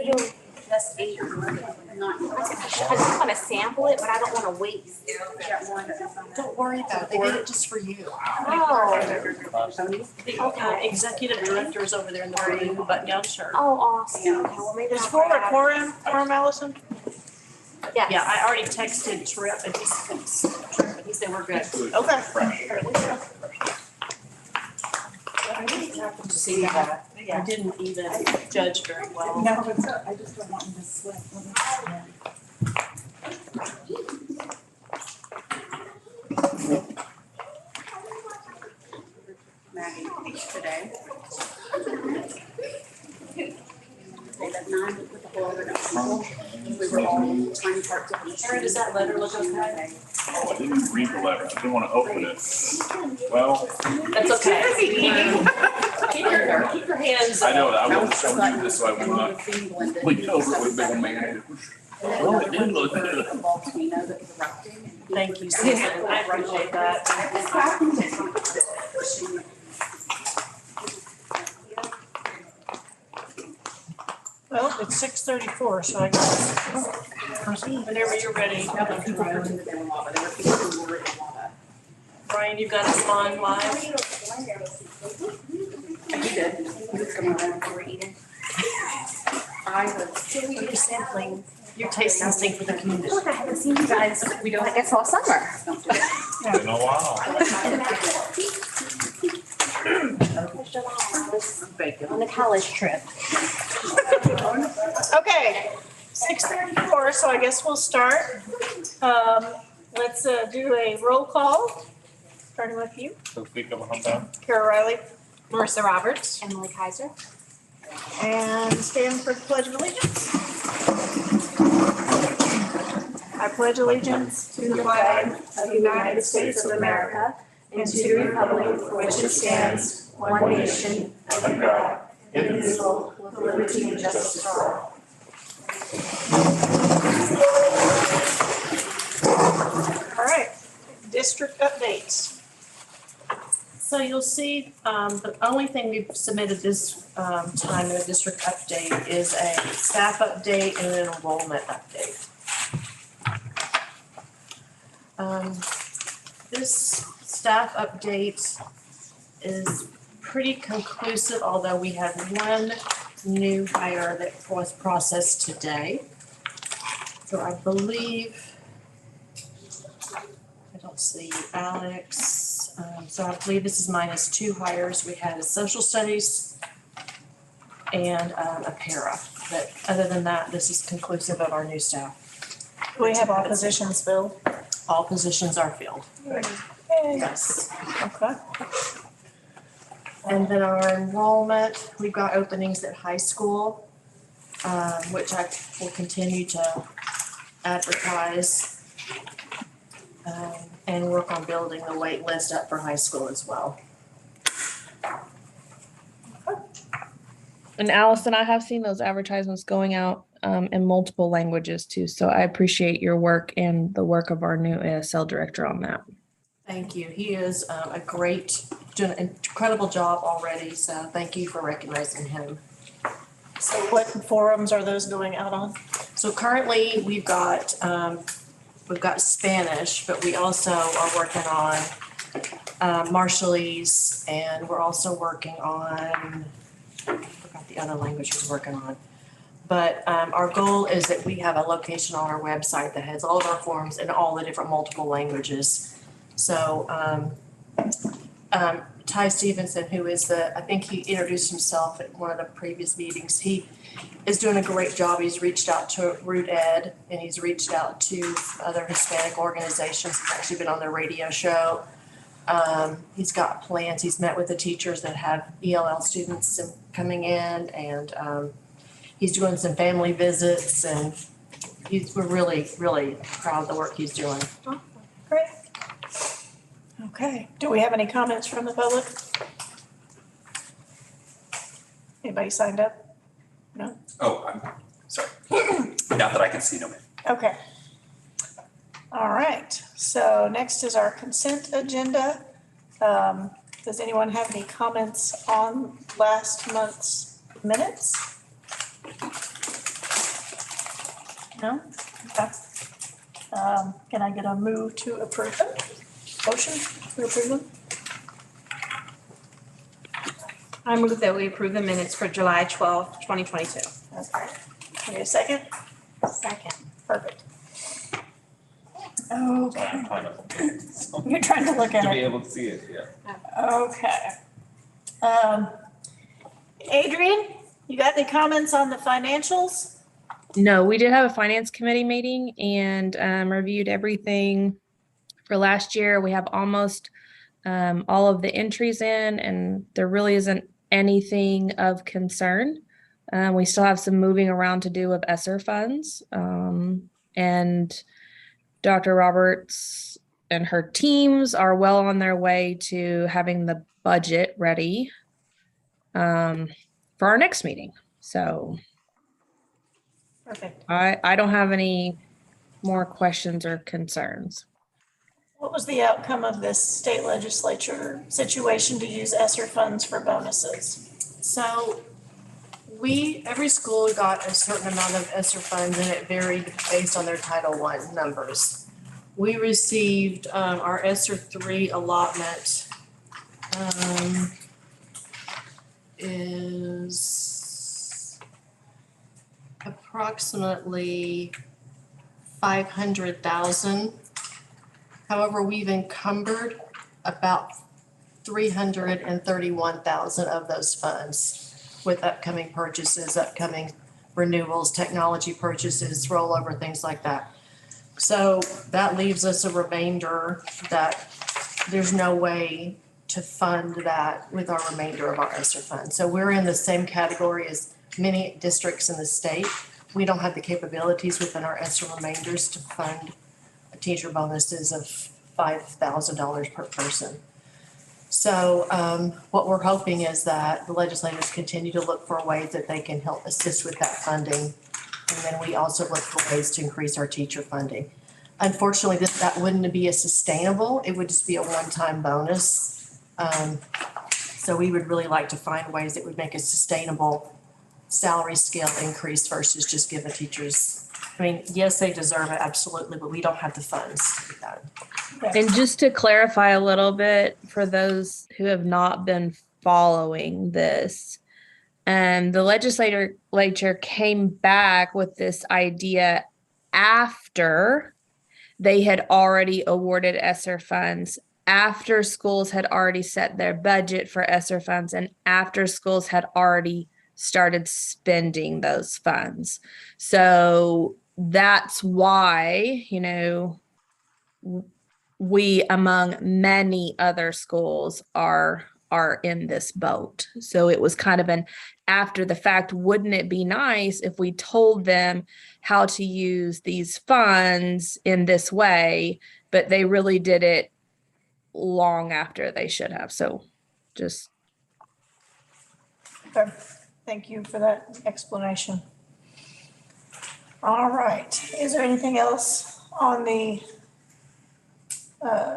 Just 8. I just want to sample it, but I don't want to waste. Don't worry about it. They did it just for you. Oh, The executive director is over there in the blue button-down shirt. oh, awesome. Okay, well, maybe Is I'll for a grab it. quorum, Allison? Yes. Yeah, I already texted Trip and he said we're good. Okay. I didn't happen to see that. I didn't even judge very well. No, it's, I just don't want you to slip. Maggie today. At 9, we put the whole other people. We were all tiny parts of each. Aaron, does that letter look okay? Oh, I didn't read the letter. I didn't want to open it. Well, That's okay. Keep your hands. I know that. I wasn't showing you this, so I will not lean over it with big man. Well, it did look good. Thank you, Susan. I appreciate that. Well, it's 6:34, so I guess whenever you're ready. Brian, you've got us on live. You did. He was coming around for eating. I was. You're sampling, you're tasting something for the community. Look, I haven't seen you guys, I guess all summer. Don't do it. Been a while. On the college trip. Okay, 6:34, so I guess we'll start. Let's do a roll call, starting with you. So speak of a hometown. Kara Riley. Marissa Roberts. Emily Kaiser. And stand for the Pledge of Allegiance. I pledge allegiance to the flag of the United States of America and to the republic for which it stands, one nation, under God, indivisible, with liberty and justice for all. All right, district updates. So you'll see, the only thing we've submitted this time in a district update is a staff update and an enrollment update. This staff update is pretty conclusive, although we have one new hire that was processed today. So I believe, I don't see Alex. So I believe this is minus 2 hires. We had a social studies and a para. But other than that, this is conclusive of our new staff. We have all positions filled. All positions are filled. Yes. Okay. And then our enrollment, we've got openings at high school, which I will continue to advertise. And work on building the wait list up for high school as well. And Allison, I have seen those advertisements going out in multiple languages too. So I appreciate your work and the work of our new ASL director on that. Thank you. He is doing an incredible job already. So thank you for recognizing him. So what forums are those going out on? So currently we've got Spanish, but we also are working on Marshallese, and we're also working on, I forgot the other language we're working on. But our goal is that we have a location on our website that has all of our forms in all the different multiple languages. So Ty Stevenson, who is I think he introduced himself at one of the previous meetings. He is doing a great job. He's reached out to Root Ed and he's reached out to other Hispanic organizations. He's actually been on their radio show. He's got plans. He's met with the teachers that have ELL students coming in, and he's doing some family visits, and we're really, really proud of the work he's doing. Great. Okay. Do we have any comments from the public? Anybody signed up? No? Oh, I'm sorry. Not that I can see, no, ma'am. Okay. All right. So next is our consent agenda. Does anyone have any comments on last month's minutes? No? Okay. Can I get a move to approve them? Motion to approve them? I move that we approve the minutes for July 12th, 2022. Okay. Can I get a second? Second. Perfect. I'm Okay, trying to you're trying to look at be it. able to see it, yeah. Okay. Adrian, you got any comments on the financials? No, we did have a finance committee meeting and reviewed everything for last year. We have almost all of the entries in, and there really isn't anything of concern. We still have some moving around to do with ESSER funds. And Dr. Roberts and her teams are well on their way to having the budget ready for our next meeting. So Perfect. I don't have any more questions or concerns. What was the outcome of this state legislature situation to use ESSER funds for bonuses? So every school got a certain amount of ESSER funds and it varied based on their Title I numbers. We received our ESSER 3 allotment is approximately 500,000. However, we've encumbered about 331,000 of those funds with upcoming purchases, upcoming renewals, technology purchases, rollover, things like that. So that leaves us a remainder that there's no way to fund that with our remainder of our ESSER funds. So we're in the same category as many districts in the state. We don't have the capabilities within our ESSER remainders to fund teacher bonuses of $5,000 per person. So what we're hoping is that the legislators continue to look for ways that they can help assist with that funding. And then we also look for ways to increase our teacher funding. Unfortunately, that wouldn't be a sustainable, it would just be a one-time bonus. So we would really like to find ways that would make a sustainable salary scale increase versus just give the teachers, I mean, yes, they deserve it, absolutely, but we don't have the funds to do that. And just to clarify a little bit for those who have not been following this, the legislature came back with this idea after they had already awarded ESSER funds, after schools had already set their budget for ESSER funds, and after schools had already started spending those funds. So that's why, we, among many other schools, are in this boat. So it was kind of an after the fact. Wouldn't it be nice if we told them how to use these funds in this way, but they really did it long after they should have. So just Okay. Thank you for that explanation. All right. Is there anything else on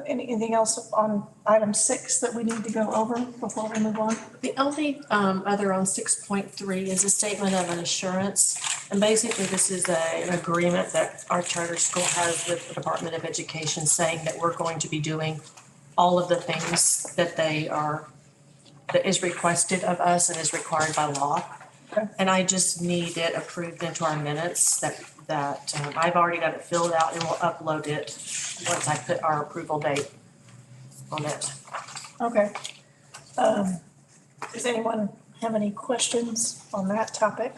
anything else on item 6 that we need to go over before we move on? The only other on 6.3 is a statement of an assurance. And basically, this is an agreement that our charter school has with the Department of Education saying that we're going to be doing all of the things that that is requested of us and is required by law. Okay. And I just need it approved into our minutes that I've already got it filled out and we'll upload it once I put our approval date on it. Okay. Does anyone have any questions on that topic?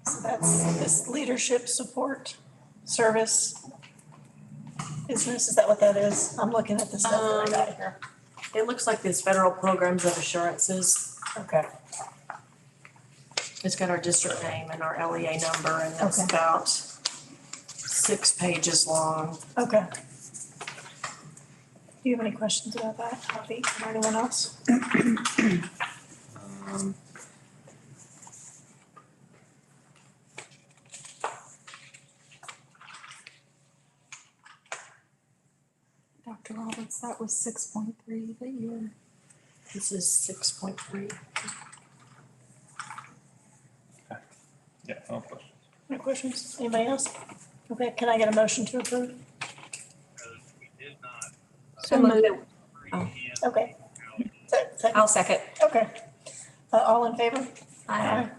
So that's this leadership support service business, is that what that is? I'm looking at the stuff that I got here. It looks like this federal programs of assurances. Okay. It's got our district name and our LEA number, and it's Okay. about 6 pages long. Okay. Do you have any questions about that, Hoppy, or anyone else? Dr. Roberts, that was 6.3 that you were. This is 6.3. Yeah, no question. No questions? Anybody else? Okay, can I get a motion to approve? So moved. Okay. Second? I'll second. Okay. All in favor? Aye.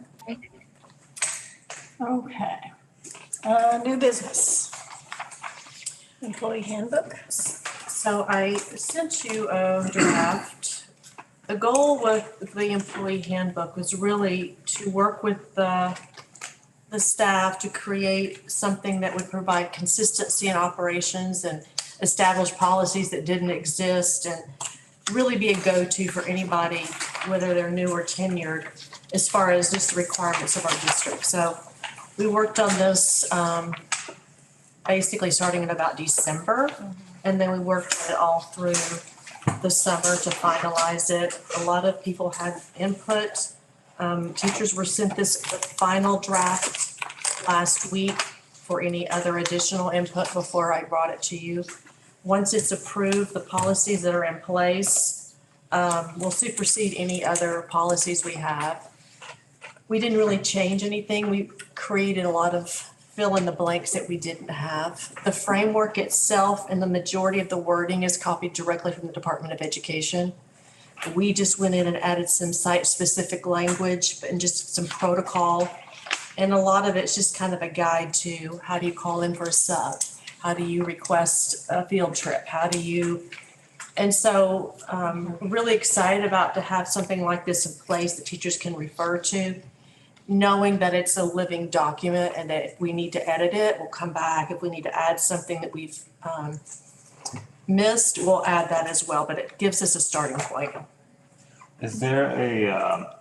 Okay. New business. Employee handbook. So I sent you a draft. The goal with the employee handbook was really to work with the staff to create something that would provide consistency in operations and establish policies that didn't exist and really be a go-to for anybody, whether they're new or tenured, as far as just the requirements of our district. So we worked on this basically starting in about December, and then we worked on it all through the summer to finalize it. A lot of people had input. Teachers were sent this final draft last week for any other additional input before I brought it to you. Once it's approved, the policies that are in place will supersede any other policies we have. We didn't really change anything. We created a lot of fill in the blanks that we didn't have. The framework itself and the majority of the wording is copied directly from the Department of Education. We just went in and added some site-specific language and just some protocol. And a lot of it's just kind of a guide to how do you call in for a sub? How do you request a field trip? How do you? And so really excited about to have something like this in place that teachers can refer to, knowing that it's a living document and that if we need to edit it, we'll come back. If we need to add something that we've missed, we'll add that as well, but it gives us a starting point. Is there a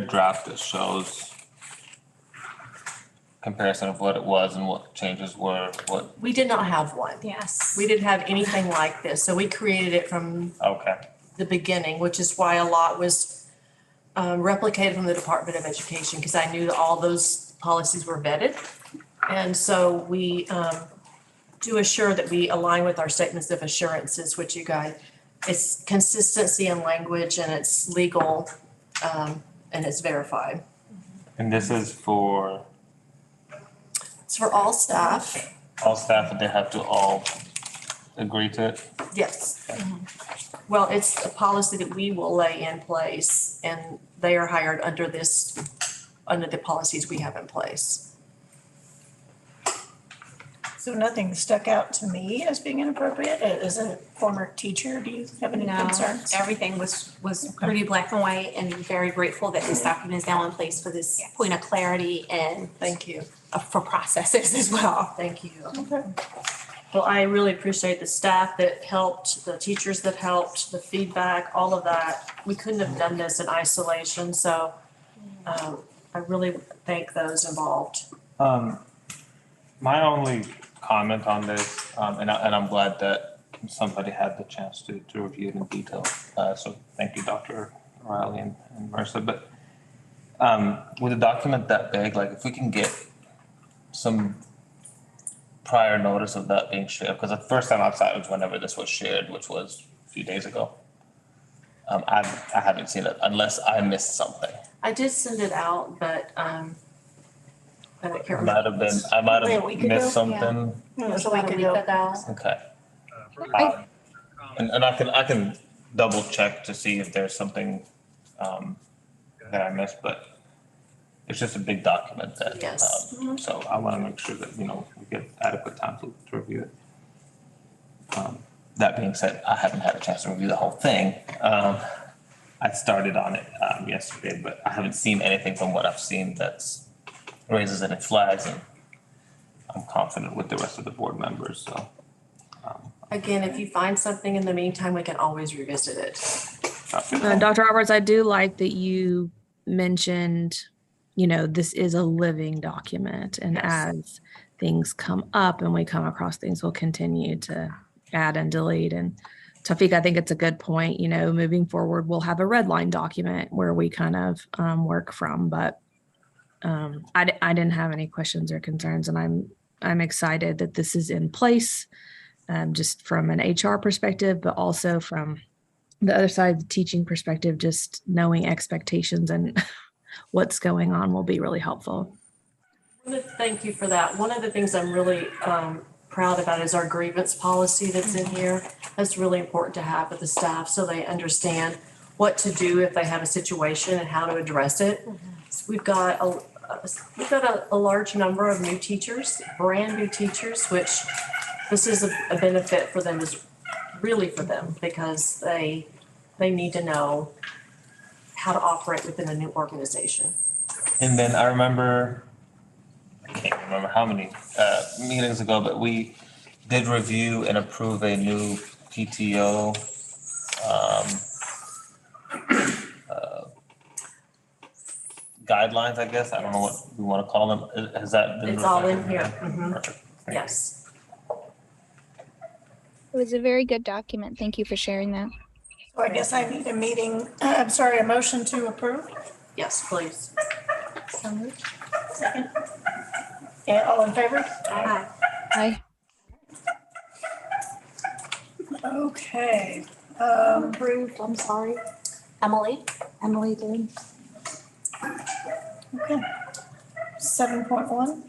draft that shows comparison of what it was and what changes were, what, We did not have one. Yes. We didn't have anything like this, so we created it from okay, the beginning, which is why a lot was replicated from the Department of Education, because I knew that all those policies were vetted. And so we do assure that we align with our statements of assurances, which you guys, it's consistency in language and it's legal and it's verified. and this is for It's for all staff, all staff, and they have to all agree to it? yes. Well, it's a policy that we will lay in place and they are hired under under the policies we have in place. So nothing stuck out to me as being inappropriate. As a former teacher, do you have any No, concerns? everything was pretty black and white, and very grateful that this document is now in place for this point of clarity and Thank you. for processes as well. Thank you. Okay. Well, I really appreciate the staff that helped, the teachers that helped, the feedback, all of that. We couldn't have done this in isolation, so I really thank those involved. My only comment on this, and I'm glad that somebody had the chance to review it in detail. So thank you, Dr. Riley and Marissa. But with a document that big, like if we can get some prior notice of that being shared, because the first time outside was whenever this was shared, which was a few days ago. I haven't seen it unless I missed something. I did send it out, but I can't I remember. might Wait, a have week ago? missed something. It was a week ago. Okay. And I can double check to see if there's something that I missed, but it's just a big document that, Yes. so I want to make sure that, we get adequate time to review it. That being said, I haven't had a chance to review the whole thing. I started on it yesterday, but I haven't seen anything from what I've seen that's raises any flags, and I'm confident with the rest of the board members, so. Again, if you find something in the meantime, we can always revisit it. Dr. Roberts, I do like that you mentioned, this is a living document, and as things come up and we come across things, we'll continue to add and delete. And Tawfiq, I think it's a good point, moving forward, we'll have a red line document where we kind of work from, but I didn't have any questions or concerns, and I'm excited that this is in place, just from an HR perspective, but also from the other side, the teaching perspective, just knowing expectations and what's going on will be really helpful. Thank you for that. One of the things I'm really proud about is our grievance policy that's in here. That's really important to have with the staff so they understand what to do if they have a situation and how to address it. We've got a large number of new teachers, brand new teachers, which this is a benefit for them, is really for them, because they need to know how to operate within a new organization. And then I can't remember how many meetings ago, but we did review and approve a new PTO guidelines, I guess. I don't know what we want to call them. Has that been? It's all in reflected here. Mhm. Perfect. Yes. It was a very good document. Thank you for sharing that. So I guess I need a motion to approve. Yes, please. So moved. Second. Yeah, all in favor? Aye. Aye. Okay. Approved, I'm sorry. Emily? Emily did. Okay. 7.1.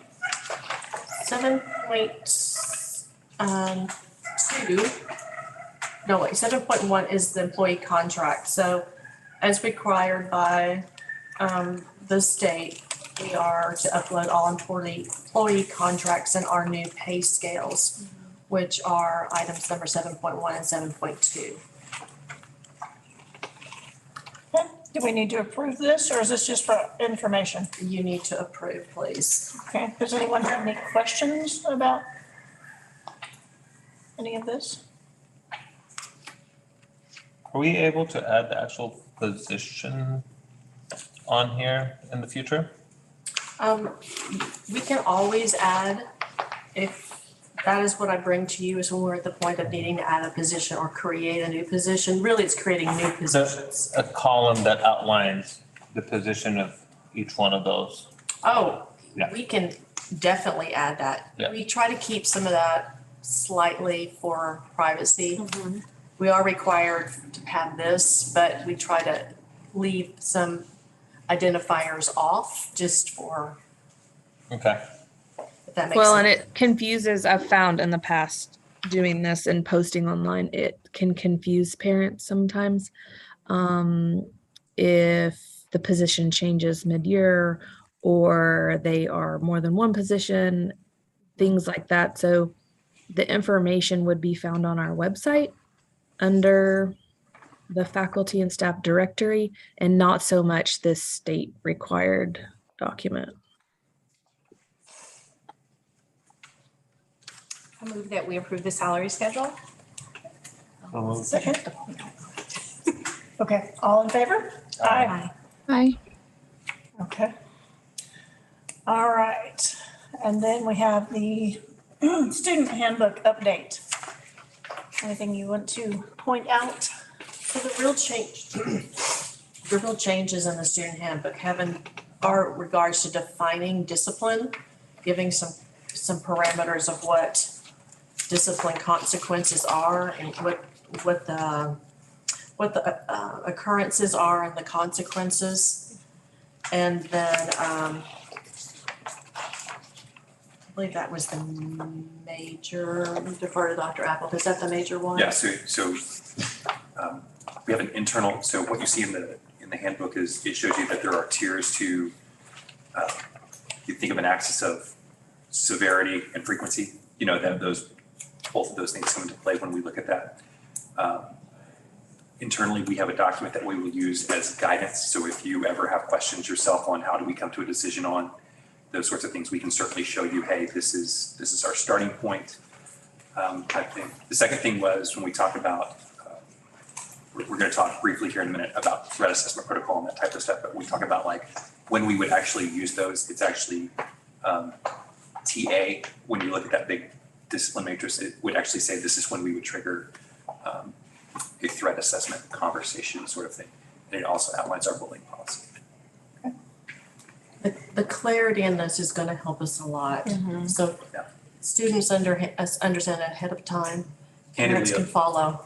7.1 is the employee contract. So as required by the state, we are to upload all employee contracts and our new pay scales, which are items number 7.1 and 7.2. Do we need to approve this, or is this just for information? You need to approve, please. Okay, does anyone have any questions about any of this? Are we able to add the actual position on here in the future? We can always add, if that is what I bring to you, is when we're at the point of needing to add a position or create a new position. Really, it's creating new positions. A column that outlines the position of each one of those. Oh, Yeah. we can definitely add that. Yeah. We try to keep some of that slightly for privacy. We are required to have this, but we try to leave some identifiers off just for, Okay. if that makes sense. Well, and it confuses, I've found in the past doing this and posting online, it can confuse parents sometimes. If the position changes mid-year or they are more than one position, things like that. So the information would be found on our website under the faculty and staff directory, and not so much this state required document. I move that we approve the salary schedule. Second. Okay, all in favor? Aye. Aye. Okay. All right, and then we have the student handbook update. Anything you want to point out? So the real changes in the student handbook are regards to defining discipline, giving some parameters of what discipline consequences are and what the occurrences are and the consequences. And then I believe that was the major, defer to Dr. Apple, is that the major one? Yeah, so we have an internal, so what you see in the handbook is, it shows you that there are tiers to, you think of an axis of severity and frequency, you know, that both of those things come into play when we look at that. Internally, we have a document that we will use as guidance. So if you ever have questions yourself on how do we come to a decision on those sorts of things, we can certainly show you, hey, this is our starting point type thing. The second thing was when we talk about, we're going to talk briefly here in a minute about threat assessment protocol and that type of stuff, but we talk about like when we would actually use those, it's actually TA. When you look at that big discipline matrix, it would actually say this is when we would trigger a threat assessment conversation sort of thing. And it also outlines our bullying policy. The clarity in this is going to help us a lot. So Yeah. students understand ahead of time, Candidly, parents can follow.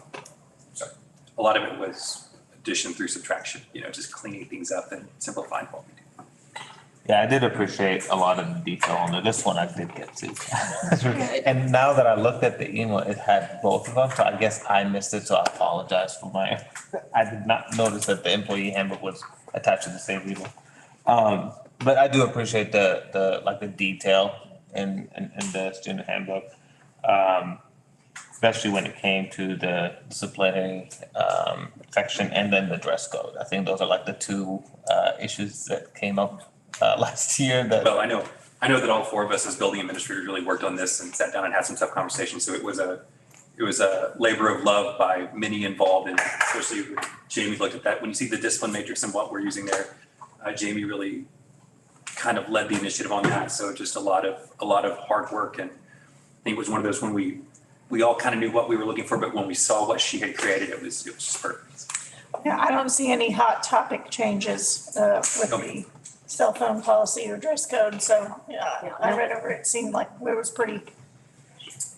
a lot of it was addition through subtraction, you know, just cleaning things up and simplifying what we do. Yeah, I did appreciate a lot of the detail on it. This one I did get to. And now that I looked at the email, it had both of them, so I guess I missed it, so I apologize for I did not notice that the employee handbook was attached to the same email. But I do appreciate the detail in the student handbook. Especially when it came to the disciplinary section and then the dress code. I think those are like the two issues that came up last year that. Well, I know that all four of us as building administrators really worked on this and sat down and had some tough conversations. So it was a labor of love by many involved, and especially when Jamie looked at that. When you see the discipline matrix and what we're using there, Jamie really kind of led the initiative on that. So just a lot of hard work, and I think it was one of those when we all kind of knew what we were looking for, but when we saw what she had created, it was just perfect. Yeah, I don't see any hot topic changes with the cell phone policy or dress code, so, yeah, I read over it, seemed like it was pretty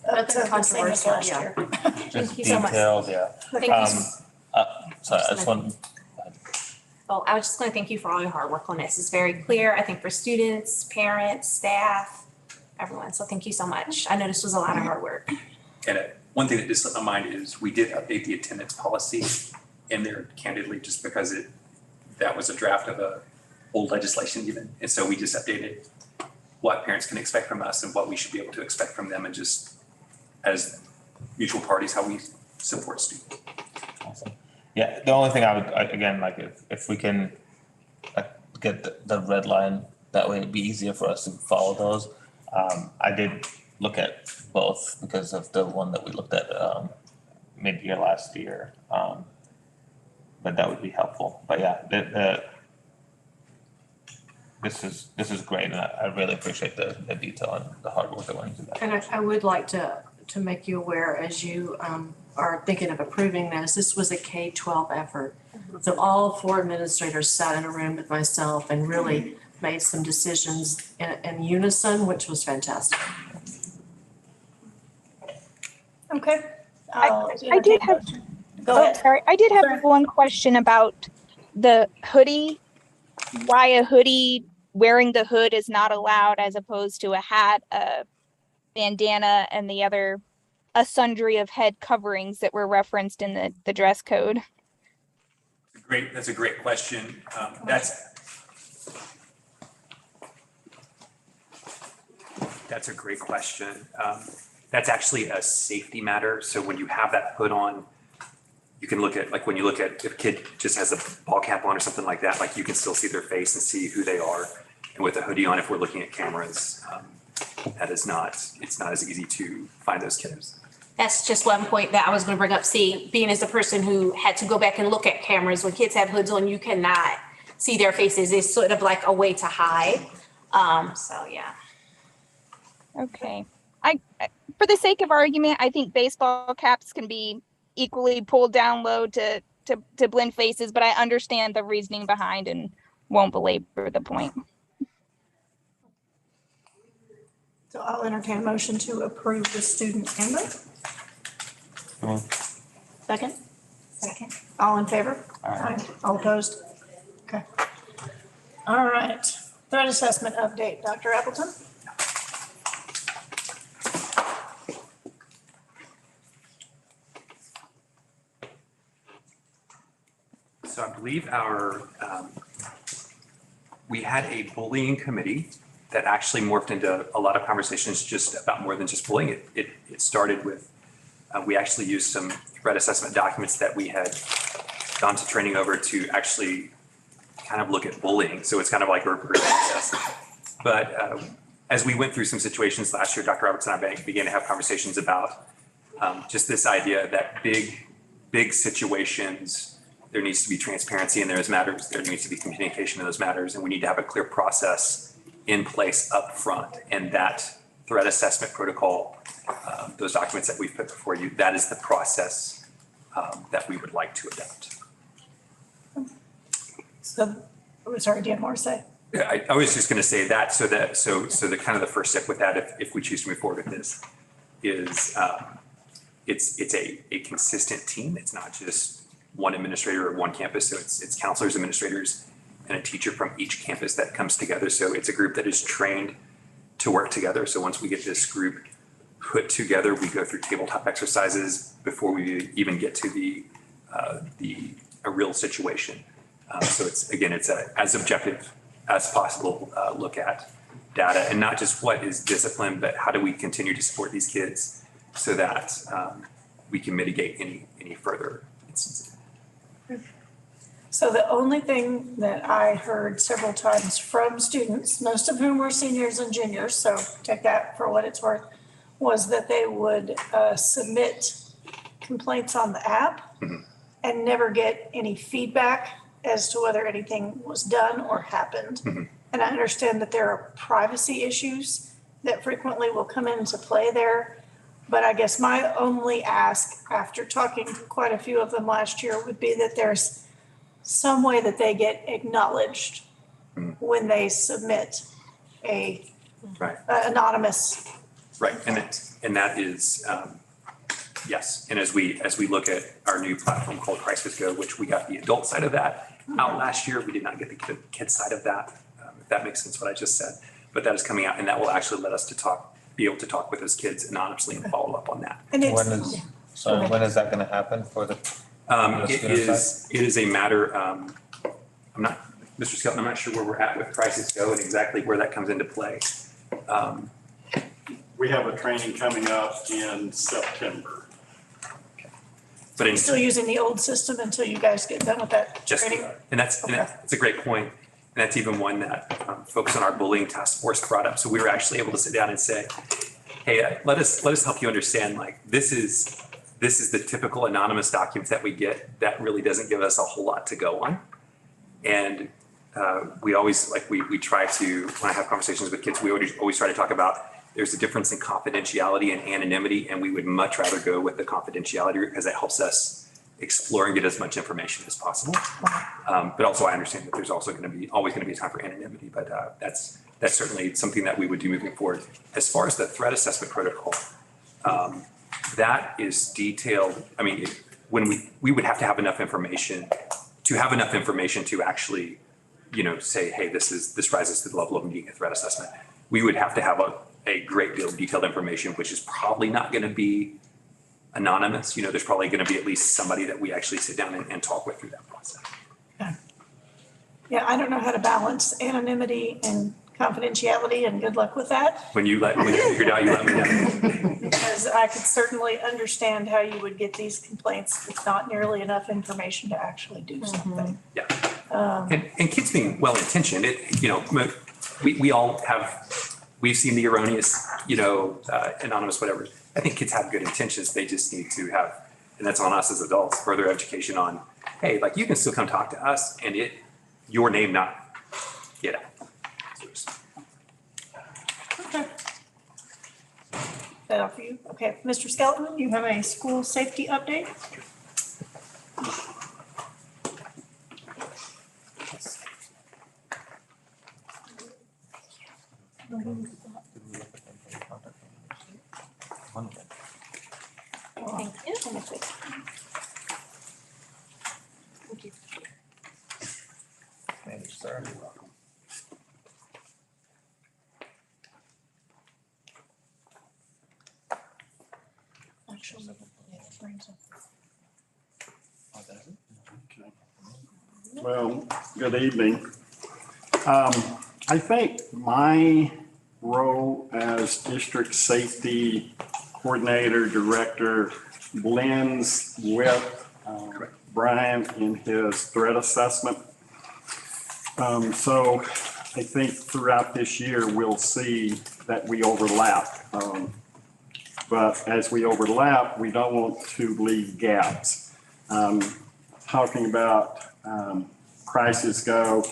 up to the same as last year. Just you so much. details, yeah. Thank you. Sorry, I just want, Well, I was just going to thank you for all your hard work on this. It's very clear, I think, for students, parents, staff, everyone. So thank you so much. I know this was a lot of hard work. And one thing that just slipped my mind is we did update the attendance policy in there candidly, just because that was a draft of a old legislation even. And so we just updated what parents can expect from us and what we should be able to expect from them, and just as mutual parties, how we support students. awesome. Yeah, the only thing I would, again, like if we can get the red line, that way it'd be easier for us to follow those. I did look at both because of the one that we looked at mid-year last year. But that would be helpful. But yeah, this is great, and I really appreciate the detail and the hard work that went into that. And I would like to make you aware, as you are thinking of approving this was a K-12 effort. So all four administrators sat in a room with myself and really made some decisions in unison, which was fantastic. Okay. I did have, Go ahead. sorry, I did have Sure. one question about the hoodie. Why a hoodie, wearing the hood is not allowed as opposed to a hat, a bandana, and the other, a sundry of head coverings that were referenced in the dress code. That's a great question. That's a great question. That's actually a safety matter. So when you have that hood on, you can look at, like when you look at, if a kid just has a ball cap on or something like that, like you can still see their face and see who they are. And with a hoodie on, if we're looking at cameras, it's not as easy to find those kids. That's just one point that I was going to bring up. See, being as a person who had to go back and look at cameras, when kids have hoods on, you cannot see their faces. It's sort of like a way to hide. So yeah. Okay. I for the sake of argument, I think baseball caps can be equally pulled down low to blend faces, but I understand the reasoning behind and won't belabor the point. So I'll entertain a motion to approve the student handbook. Second? Second. All in favor? Aye. All opposed? Okay. All right. Threat assessment update, Dr. Appleton? So I believe we had a bullying committee that actually morphed into a lot of conversations just about more than just bullying. It started with, we actually used some threat assessment documents that we had gone to training over to actually kind of look at bullying. So it's kind of like a recruiting process. But as we went through some situations last year, Dr. Roberts and I began to have conversations about just this idea that big situations, there needs to be transparency in those matters. There needs to be communication in those matters, and we need to have a clear process in place up front. And that threat assessment protocol, those documents that we've put before you, that is the process that we would like to adopt. So, sorry, do you have more to say? I was just going to say that so the kind of the first step with that, if we choose to move forward with this, is it's a consistent team. It's not just one administrator or one campus. So it's counselors, administrators, and a teacher from each campus that comes together. So it's a group that is trained to work together. So once we get this group put together, we go through tabletop exercises before we even get to a real situation. So it's as objective as possible look at data, and not just what is discipline, but how do we continue to support these kids so that we can mitigate any further instances. So the only thing that I heard several times from students, most of whom were seniors and juniors, so take that for what it's worth, was that they would submit complaints on the app and never get any feedback as to whether anything was done or happened. And I understand that there are privacy issues that frequently will come into play there. But I guess my only ask, after talking to quite a few of them last year, would be that there's some way that they get acknowledged when they submit a anonymous. Right, and that is, yes. And as we look at our new platform called Crisis Go, which we got the adult side of that out last year, we did not get the kid side of that, if that makes sense what I just said. But that is coming out, and that will actually let us be able to talk with those kids anonymously and follow up on that. And it's, When is that gonna happen for the? It is a matter, Mr. Skelton, I'm not sure where we're at with Crisis Go and exactly where that comes into play. We have a training coming up in September. But in still using the old system until you guys get done with that just, training? and that's a great point. And that's even one that folks on our bullying task force brought up. So we were actually able to sit down and say, hey, let us help you understand, like, this is the typical anonymous documents that we get that really doesn't give us a whole lot to go on. And we always, we try to, when I have conversations with kids, we always try to talk about there's a difference in confidentiality and anonymity, and we would much rather go with the confidentiality because that helps us explore and get as much information as possible. But also I understand that there's also always going to be a time for anonymity, but that's certainly something that we would do moving forward. As far as the threat assessment protocol, that is detailed. I mean, when we would have to have enough information to actually, say, hey, this rises to the level of needing a threat assessment. We would have to have a great deal of detailed information, which is probably not going to be anonymous. There's probably going to be at least somebody that we actually sit down and talk with through that process. Yeah, I don't know how to balance anonymity and confidentiality, and good luck with that. When you figure it out, you let me know. Because I could certainly understand how you would get these complaints with not nearly enough information to actually do something. Yeah. And kids being well-intentioned, we've seen the erroneous, anonymous, whatever. I think kids have good intentions. They just need to have, and that's on us as adults, further education on, hey, like, you can still come talk to us and your name not get out. Okay. That all for you? Okay, Mr. Skelton, you have a school safety update? Thank you. Maybe, sir. Actually, it brings up. Well, good evening. I think my role as district safety coordinator, director blends with Brian in his threat assessment. So I think throughout this year, we'll see that we overlap. But as we overlap, we don't want to leave gaps. Talking about Crisis Go,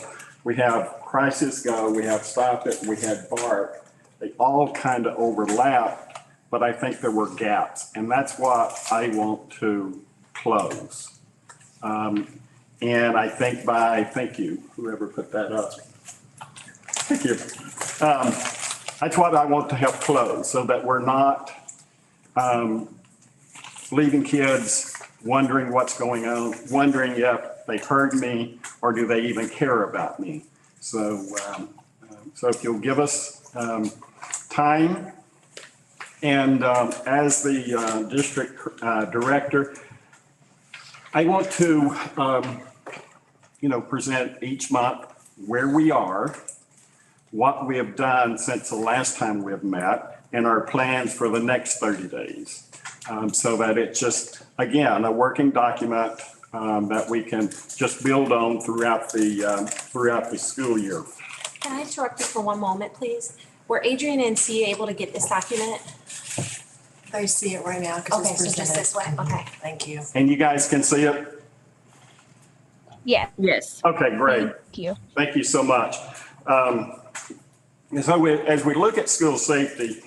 we have Crisis Go, we have Stop It, we had BART. They all kind of overlap, but I think there were gaps, and that's what I want to close. And I think thank you, whoever put that up. Thank you. That's what I want to help close, so that we're not leaving kids wondering what's going on, wondering if they heard me, or do they even care about me? So, so if you'll give us time, and as the district director, I want to, present each month where we are, what we have done since the last time we have met, and our plans for the next 30 days. So that it's just, again, a working document that we can just build on throughout the school year. Can I interrupt you for one moment, please? Were Adrian and C able to get this document? They see it right now because Okay, it's so just presented. this way, okay. Thank you. And you guys can see it? Yeah, Yes. Okay, great. thank you. Thank you so much. And so as we look at school safety,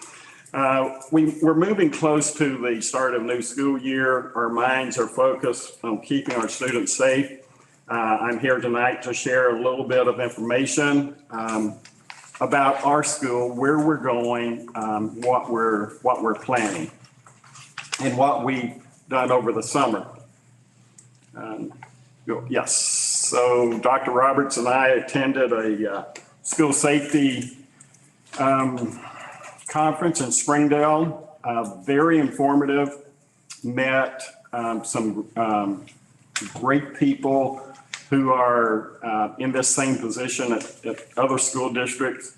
we're moving close to the start of new school year. Our minds are focused on keeping our students safe. I'm here tonight to share a little bit of information about our school, where we're going, what we're planning, and what we've done over the summer. Yes, so Dr. Roberts and I attended a school safety conference in Springdale, very informative, met some great people who are in this same position at other school districts.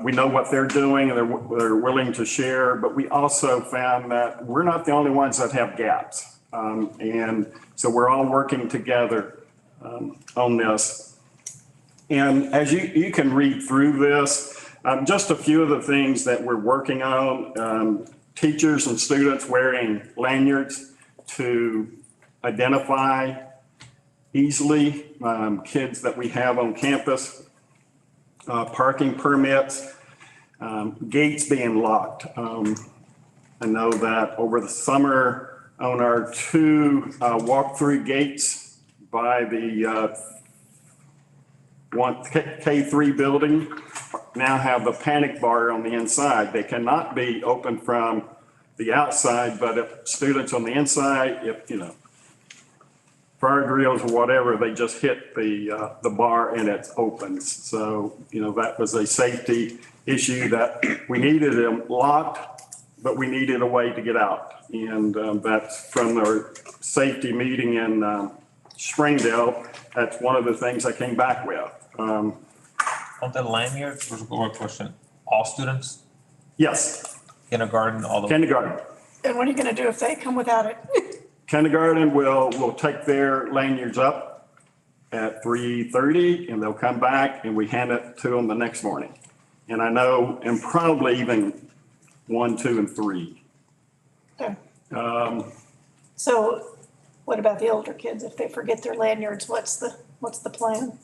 We know what they're doing and they're willing to share, but we also found that we're not the only ones that have gaps. And so we're all working together on this. And as you can read through this, just a few of the things that we're working on, teachers and students wearing lanyards to identify easily kids that we have on campus, parking permits, gates being locked. I know that over the summer on our two walk-through gates by the one K3 building now have the panic bar on the inside. They cannot be opened from the outside, but if students on the inside, if, fire drills or whatever, they just hit the bar and it opens. So, that was a safety issue that we needed them locked, but we needed a way to get out. And that's from our safety meeting in Springdale. That's one of the things I came back with. On the lanyards, one question, all students, Yes, kindergarten, all the way? kindergarten. And what are you gonna do if they come without it? Kindergarten will take their lanyards up at 3:30 and they'll come back and we hand it to them the next morning. And I know, and probably even 1, 2, and 3. Okay. So what about the older kids? If they forget their lanyards, what's the plan?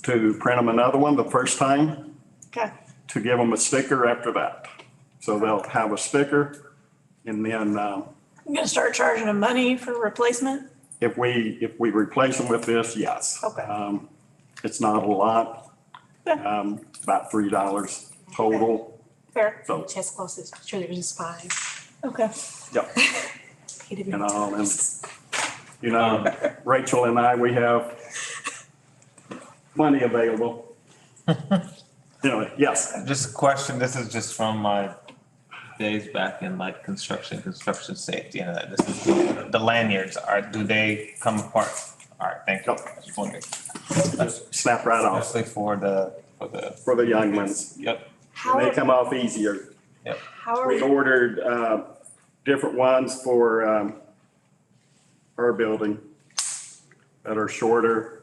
To print them another one the first time, Okay, to give them a sticker after that. So they'll have a sticker and then I'm gonna start charging them money for replacement? if we replace them with this, yes. Okay. It's not a lot, Yeah. about $3 total. Fair, So, Chest closest, sure there was just 5. okay. yeah. He'd have been- And Rachel and I, we have money available. Anyway, yes. Just a question, this is just from my days back in like construction safety, and this is the lanyards do they come apart? All right, thank you. Yep. I was wondering. Snap right off Especially for the. for the young ones. Yep, How They are, come off easier. how are We we, ordered different ones for our building that are shorter.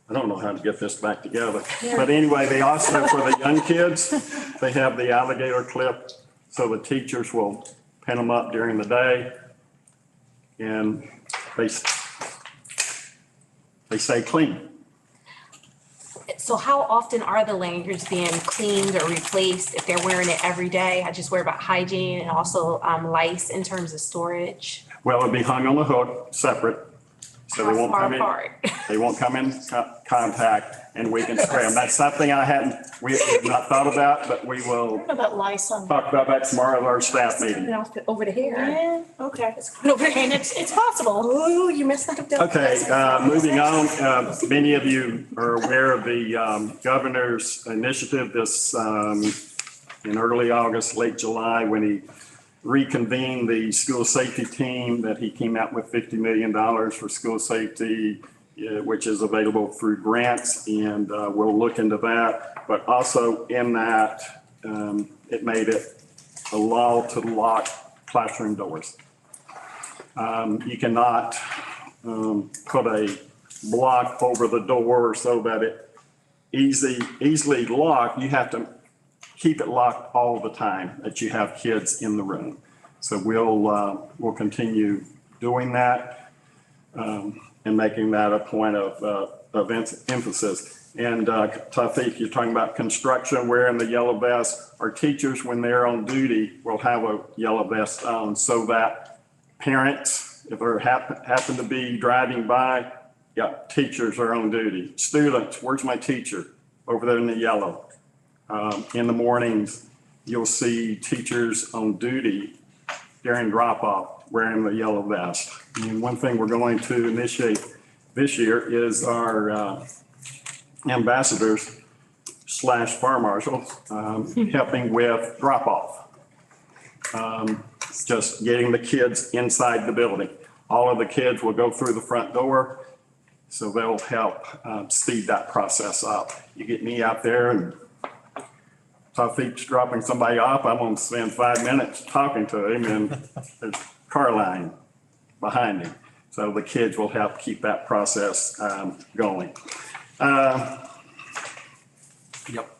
I don't know how to get this back together. But anyway, they also, for the young kids, they have the alligator clip. So the teachers will pin them up during the day. And they stay clean. so how often are the lanyards being cleaned or replaced if they're wearing it every day? I just worry about hygiene and also lice in terms of storage. Well, it'll be hung on the hook, separate. So they won't Far come in, apart. they won't come in contact and we can spray them. That's something we have not thought about, but we I will don't know about lice on. talk about that tomorrow at our staff meeting. Over the hair. Yeah, okay. I mean, it's possible. Oh, you messed that up. Okay, moving on, many of you are aware of the governor's initiative in early August, late July, when he reconvened the school safety team, that he came out with $50 million for school safety, which is available through grants, and we'll look into that. But also in that, it made it a law to lock classroom doors. You cannot put a block over the door so that it easily locked. You have to keep it locked all the time that you have kids in the room. So we'll continue doing that and making that a point of emphasis. And Taufeeq, you're talking about construction, wearing the yellow vest. Our teachers, when they're on duty, will have a yellow vest on so that parents, if they happen to be driving by, yeah, teachers are on duty. Students, where's my teacher? Over there in the yellow. In the mornings, you'll see teachers on duty during drop-off wearing the yellow vest. And one thing we're going to initiate this year is our ambassadors / fire marshals helping with drop-off. Just getting the kids inside the building. All of the kids will go through the front door, so they'll help speed that process up. You get me out there and Taufeeq's dropping somebody off, I'm gonna spend 5 minutes talking to him, and there's a car line behind him. So the kids will help keep that process going. The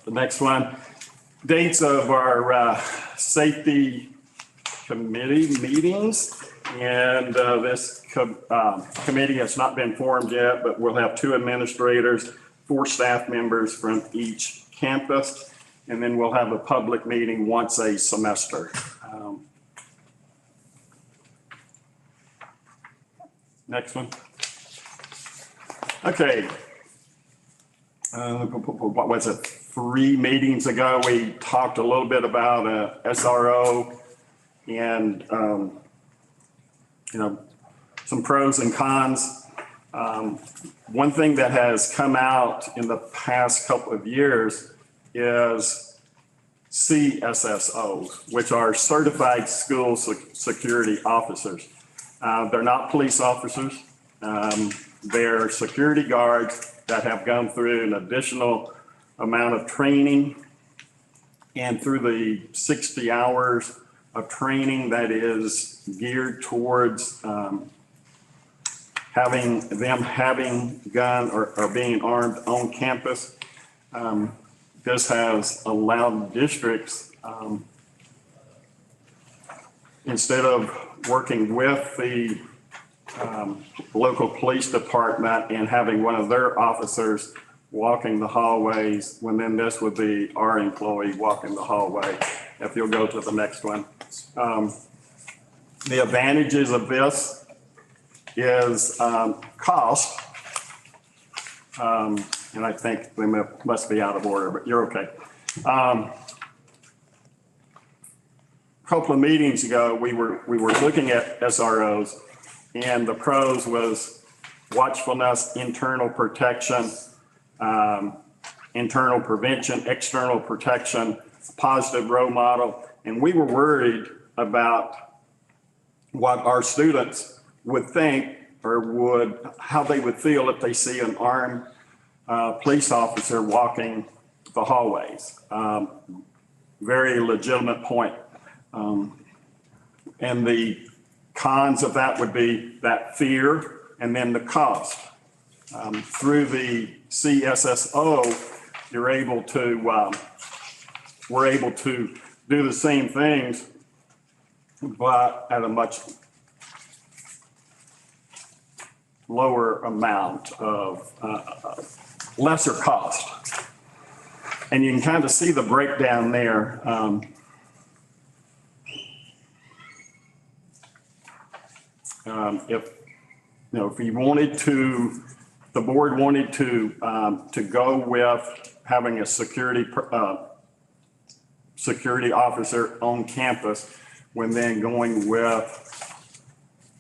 next one, dates of our safety committee meetings. And this committee has not been formed yet, but we'll have 2 administrators, 4 staff members from each campus. And then we'll have a public meeting once a semester. Next one. Okay. What was it? 3 meetings ago, we talked a little bit about SRO and, some pros and cons. One thing that has come out in the past couple of years is CSSOs, which are certified school security officers. They're not police officers. They're security guards that have gone through an additional amount of training, and through the 60 hours of training that is geared towards having gun or being armed on campus. This has allowed districts, instead of working with the local police department and having one of their officers walking the hallways, when then this would be our employee walking the hallway. If you'll go to the next one. The advantages of this is cost. And I think we must be out of order, but you're okay. Couple of meetings ago, we were looking at SROs, and the pros was watchfulness, internal protection, internal prevention, external protection, positive role model. And we were worried about what our students would think or how they would feel if they see an armed police officer walking the hallways. Very legitimate point. And the cons of that would be that fear and then the cost. Through the CSSO, we're able to do the same things, but at a much lower amount of lesser cost. And you can kind of see the breakdown there. If if you wanted to, the board wanted to go with having a security officer on campus, when then going with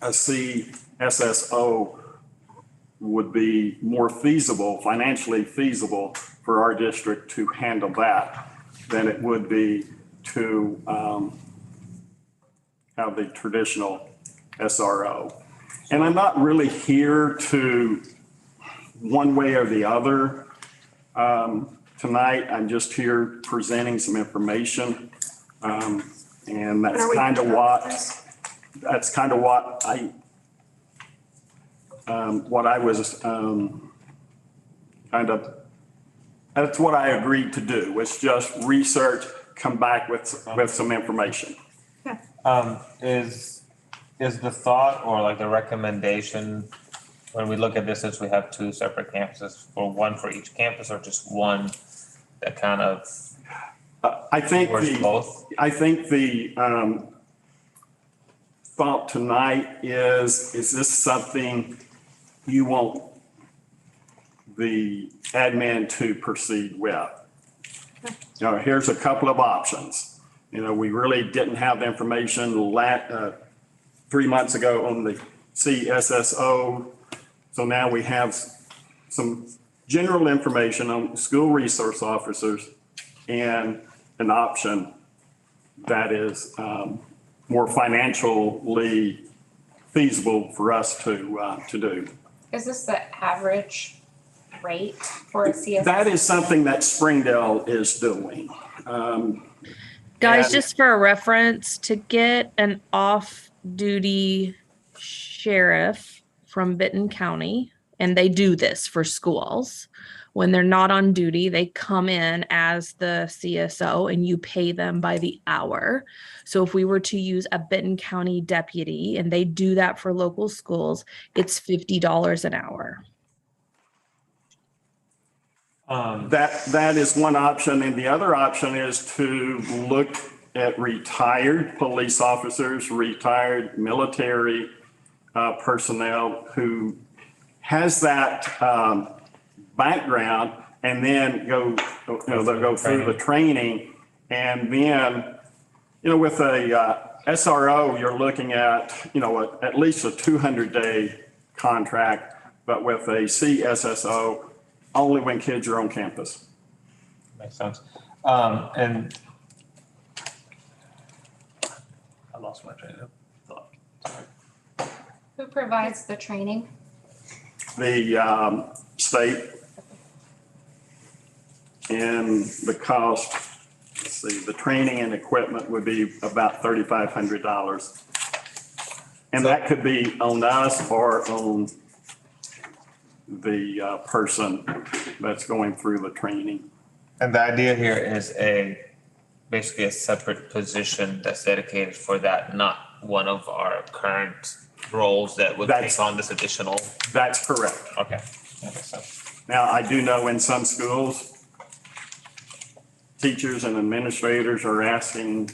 a CSSO would be more feasible, financially feasible for our district to handle that than it would be to have the traditional SRO. And I'm not really here to one way or the other. Tonight, I'm just here presenting some information. And that's kind of what I was that's what I agreed to do, was just research, come back with some information. Is the thought or like the recommendation, when we look at this, since we have two separate campuses, or one for each campus, or just one that kind of I think works both? I think the thought tonight is this something you want the admin to proceed with? Here's a couple of options. We really didn't have the information 3 months ago on the CSSO. So now we have some general information on school resource officers and an option that is more financially feasible for us to do. Is this the average rate for a CSS? That is something that Springdale is doing. Guys, And- just for a reference, to get an off-duty sheriff from Benton County, and they do this for schools. When they're not on duty, they come in as the CSO and you pay them by the hour. So if we were to use a Benton County deputy, and they do that for local schools, it's $50 an hour. That is one option. And the other option is to look at retired police officers, retired military personnel who has that background, and then they'll go through the training. And then, with a SRO, you're looking at, at least a 200-day contract, but with a CSSO, only when kids are on campus. Makes sense. And I lost my train of thought. Sorry. Who provides the training? The state, and the cost, let's see, the training and equipment would be about $3,500. And that could be on us or on the person that's going through the training. And the idea here is basically a separate position that's dedicated for that, not one of our current roles that would take on this additional. That's correct. Okay, that makes sense. Now, I do know in some schools, teachers and administrators are asking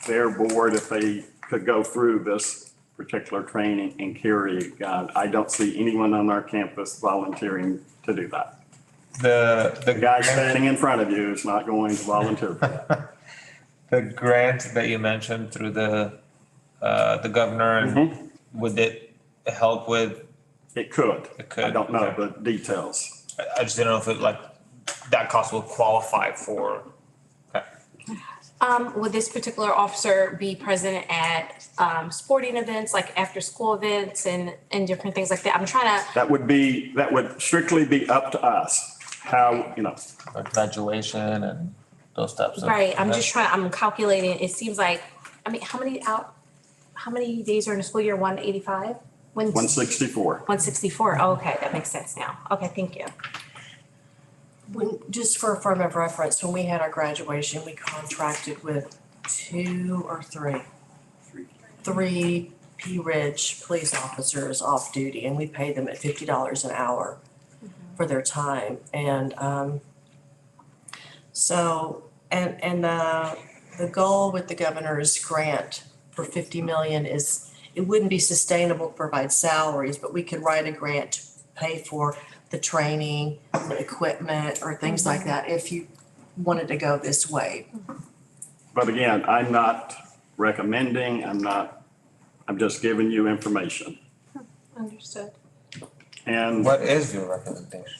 their board if they could go through this particular training and carry a gun. I don't see anyone on our campus volunteering to do that. The guy standing in front of you is not going to volunteer for that. The grant that you mentioned through the governor, and would it help with? It could. It could. I don't know the details. I just didn't know if that cost will qualify for. Would this particular officer be present at sporting events, like after-school events and different things like that? I'm trying to. That would strictly be up to us, how, Like graduation and those types of. Right, I'm calculating, it seems like, how many days are in a school year, 185? 164. 164, oh, okay, that makes sense now. Okay, thank you. Just for a frame of reference, when we had our graduation, we contracted with 2 or 3? 3 P Ridge police officers off duty, and we paid them at $50 an hour for their time. And the goal with the governor's grant for $50 million is it wouldn't be sustainable to provide salaries, but we could write a grant to pay for the training, the equipment, or things like that if you wanted to go this way. But again, I'm not recommending, I'm just giving you information. Understood. And What is your recommendation?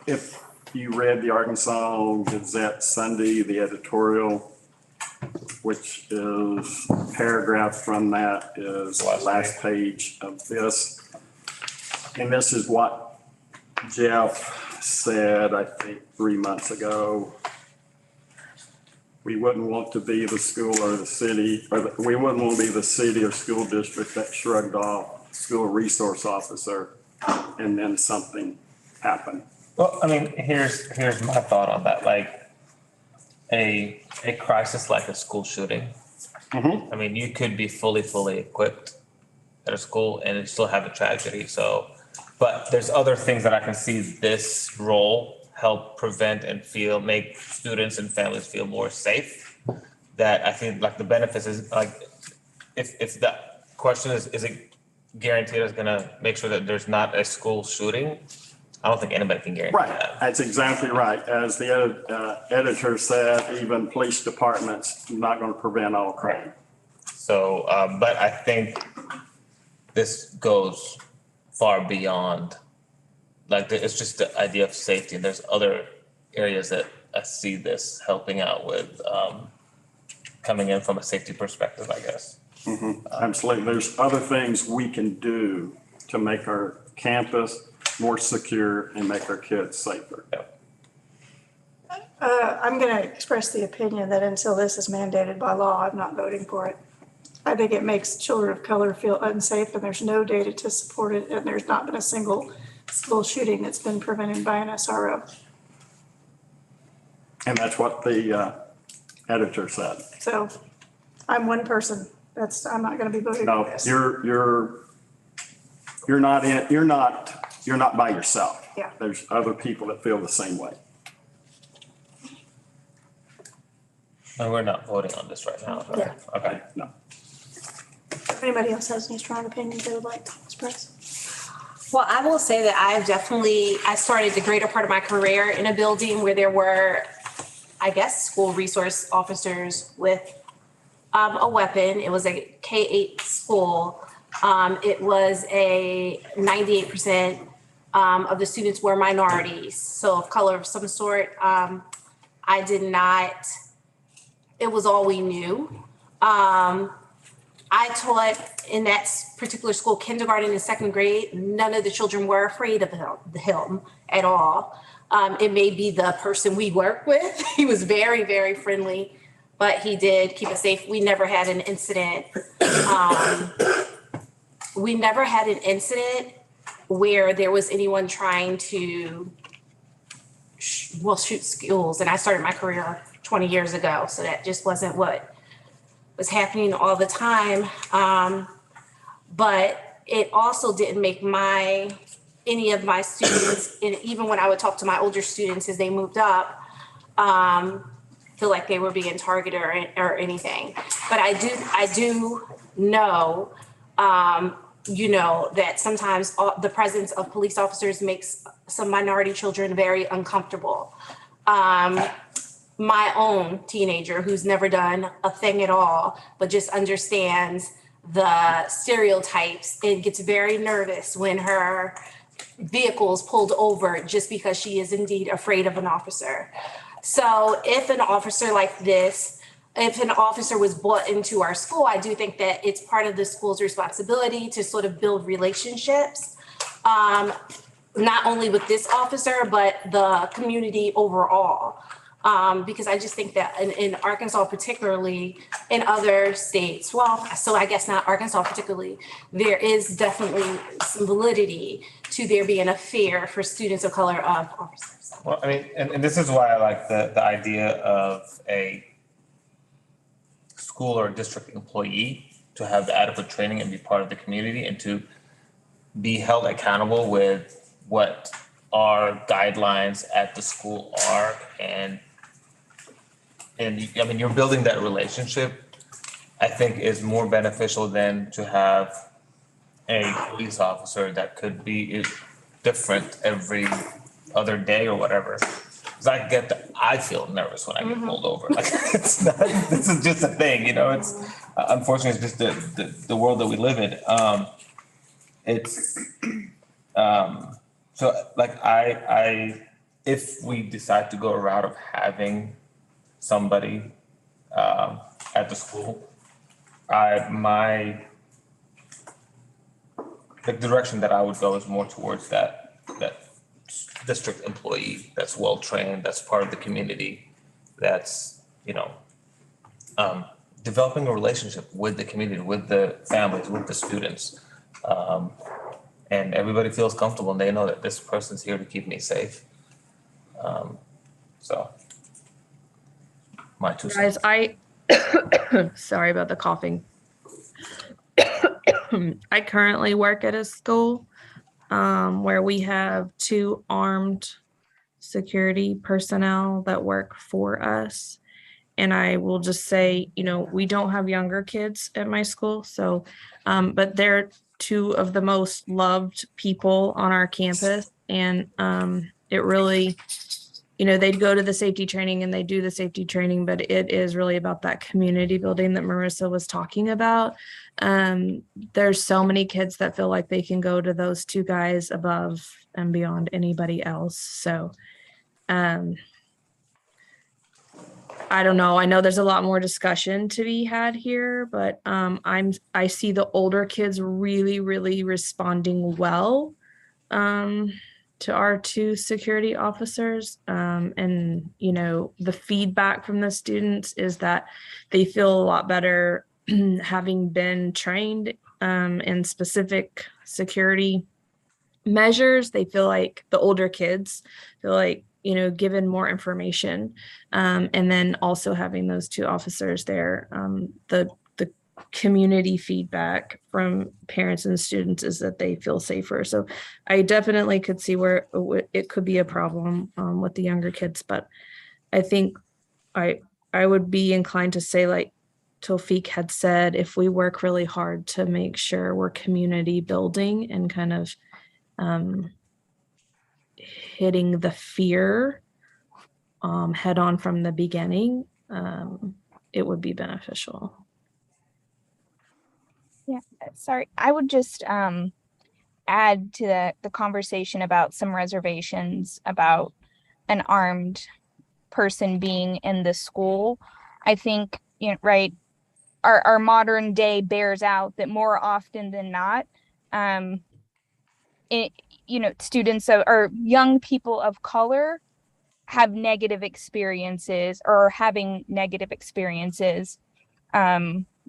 if you read the Arkansas Gazette Sunday, the editorial, which is paragraph from that is the last page of this. And this is what Jeff said, I think, 3 months ago. We wouldn't want to be the school or the city, we wouldn't want to be the city or school district that shrugged off school resource officer and then something happened. Well, I mean, here's my thought on that, like a crisis like a school shooting. I mean, you could be fully equipped at a school and you still have a tragedy, so, but there's other things that I can see this role help prevent and make students and families feel more safe. That I think like the benefits is like, if the question is it guaranteed it's gonna make sure that there's not a school shooting? I don't think anybody can guarantee Right, that. that's exactly right. As the editor said, even police departments not going to prevent all crime. So, but I think this goes far beyond, like, it's just the idea of safety. And there's other areas that I see this helping out with, coming in from a safety perspective, I guess. Absolutely. There's other things we can do to make our campus more secure and make our kids safer. I'm gonna express the opinion that until this is mandated by law, I'm not voting for it. I think it makes children of color feel unsafe and there's no data to support it, and there's not been a single school shooting that's been prevented by an SRO. And that's what the editor said. So I'm one person. I'm not gonna be voting for No, this. You're not by yourself. Yeah. There's other people that feel the same way. And we're not voting on this right now, right? Yeah. Okay. No. If anybody else has any strong opinions they would like to express. Well, I will say that I started the greater part of my career in a building where there were, I guess, school resource officers with a weapon. It was a K-8 school. It was 98% of the students were minorities, so of color of some sort. It was all we knew. I taught in that particular school, kindergarten and second grade. None of the children were afraid of him at all. It may be the person we work with. He was very, very friendly, but he did keep us safe. We never had an incident. Where there was anyone trying to, shoot schools. And I started my career 20 years ago, so that just wasn't what was happening all the time. But it also didn't make any of my students, and even when I would talk to my older students as they moved up, feel like they were being targeted or anything. But I do know, that sometimes the presence of police officers makes some minority children very uncomfortable. My own teenager who's never done a thing at all, but just understands the stereotypes and gets very nervous when her vehicle is pulled over just because she is indeed afraid of an officer. So if an officer was brought into our school, I do think that it's part of the school's responsibility to sort of build relationships, not only with this officer, but the community overall. Because I just think that in Arkansas, particularly in other states, so I guess not Arkansas particularly, there is definitely some validity to there being a fear for students of color of officers. Well, I mean, and this is why I like the idea of a school or district employee to have the adequate training and be part of the community and to be held accountable with what our guidelines at the school are. And I mean, you're building that relationship I think is more beneficial than to have a police officer that could be different every other day or whatever. Cause I feel nervous when I get pulled over. Like, it's not, this is just a thing, you know, it's unfortunately it's just the world that we live in. So like if we decide to go a route of having somebody at the school, the direction that I would go is more towards that district employee that's well-trained, that's part of the community, that's, you know, developing a relationship with the community, with the families, with the students. And everybody feels comfortable and they know that this person's here to keep me safe. So. My two cents. Guys, sorry about the coughing. I currently work at a school where we have 2 armed security personnel that work for us. And I will just say, you know, we don't have younger kids at my school. So, but they're 2 of the most loved people on our campus. And it really, you know, they'd go to the safety training and they do the safety training, but it is really about that community building that Marissa was talking about. There's so many kids that feel like they can go to those 2 guys above and beyond anybody else. So, I don't know. I know there's a lot more discussion to be had here, but I see the older kids really, really responding well to our 2 security officers. And, you know, the feedback from the students is that they feel a lot better having been trained in specific security measures. They feel like the older kids feel like, you know, given more information. And then also having those 2 officers there, the community feedback from parents and students is that they feel safer. So I definitely could see where it could be a problem with the younger kids, but I think I would be inclined to say, like Tawfiq had said, if we work really hard to make sure we're community building and kind of hitting the fear head on from the beginning, it would be beneficial. Yeah, sorry. I would just add to the conversation about some reservations about an armed person being in the school. I think, you know, right, our modern day bears out that more often than not, you know, students or young people of color have negative experiences or having negative experiences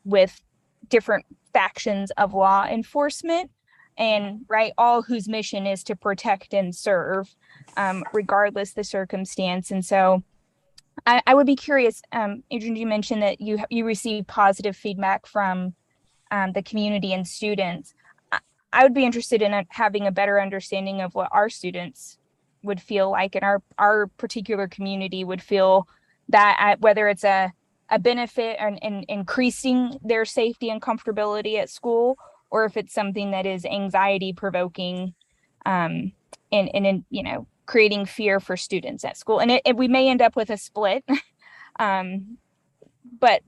with different factions of law enforcement, and right, all whose mission is to protect and serve, regardless the circumstance. And so I would be curious, Adrian, you mentioned that you received positive feedback from the community and students. I would be interested in having a better understanding of what our students would feel like, and our particular community would feel that whether it's a benefit in increasing their safety and comfortability at school, or if it's something that is anxiety provoking, and you know, creating fear for students at school. And we may end up with a split, but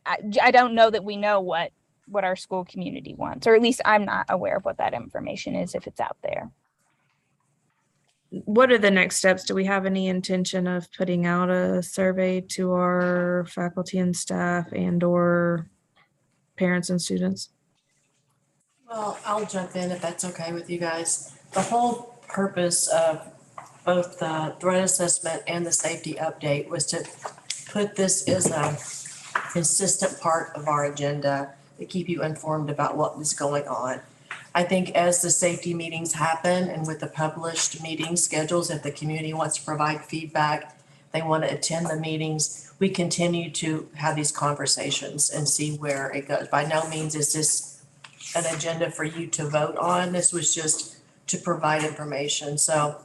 I don't know that we know what our school community wants, or at least I'm not aware of what that information is if it's out there. What are the next steps? Do we have any intention of putting out a survey to our faculty and staff and or parents and students? Well, I'll jump in if that's okay with you guys. The whole purpose of both the threat assessment and the safety update was to put this as a consistent part of our agenda to keep you informed about what is going on. I think as the safety meetings happen and with the published meeting schedules, if the community wants to provide feedback, they want to attend the meetings, we continue to have these conversations and see where it goes. By no means is this an agenda for you to vote on. This was just to provide information. So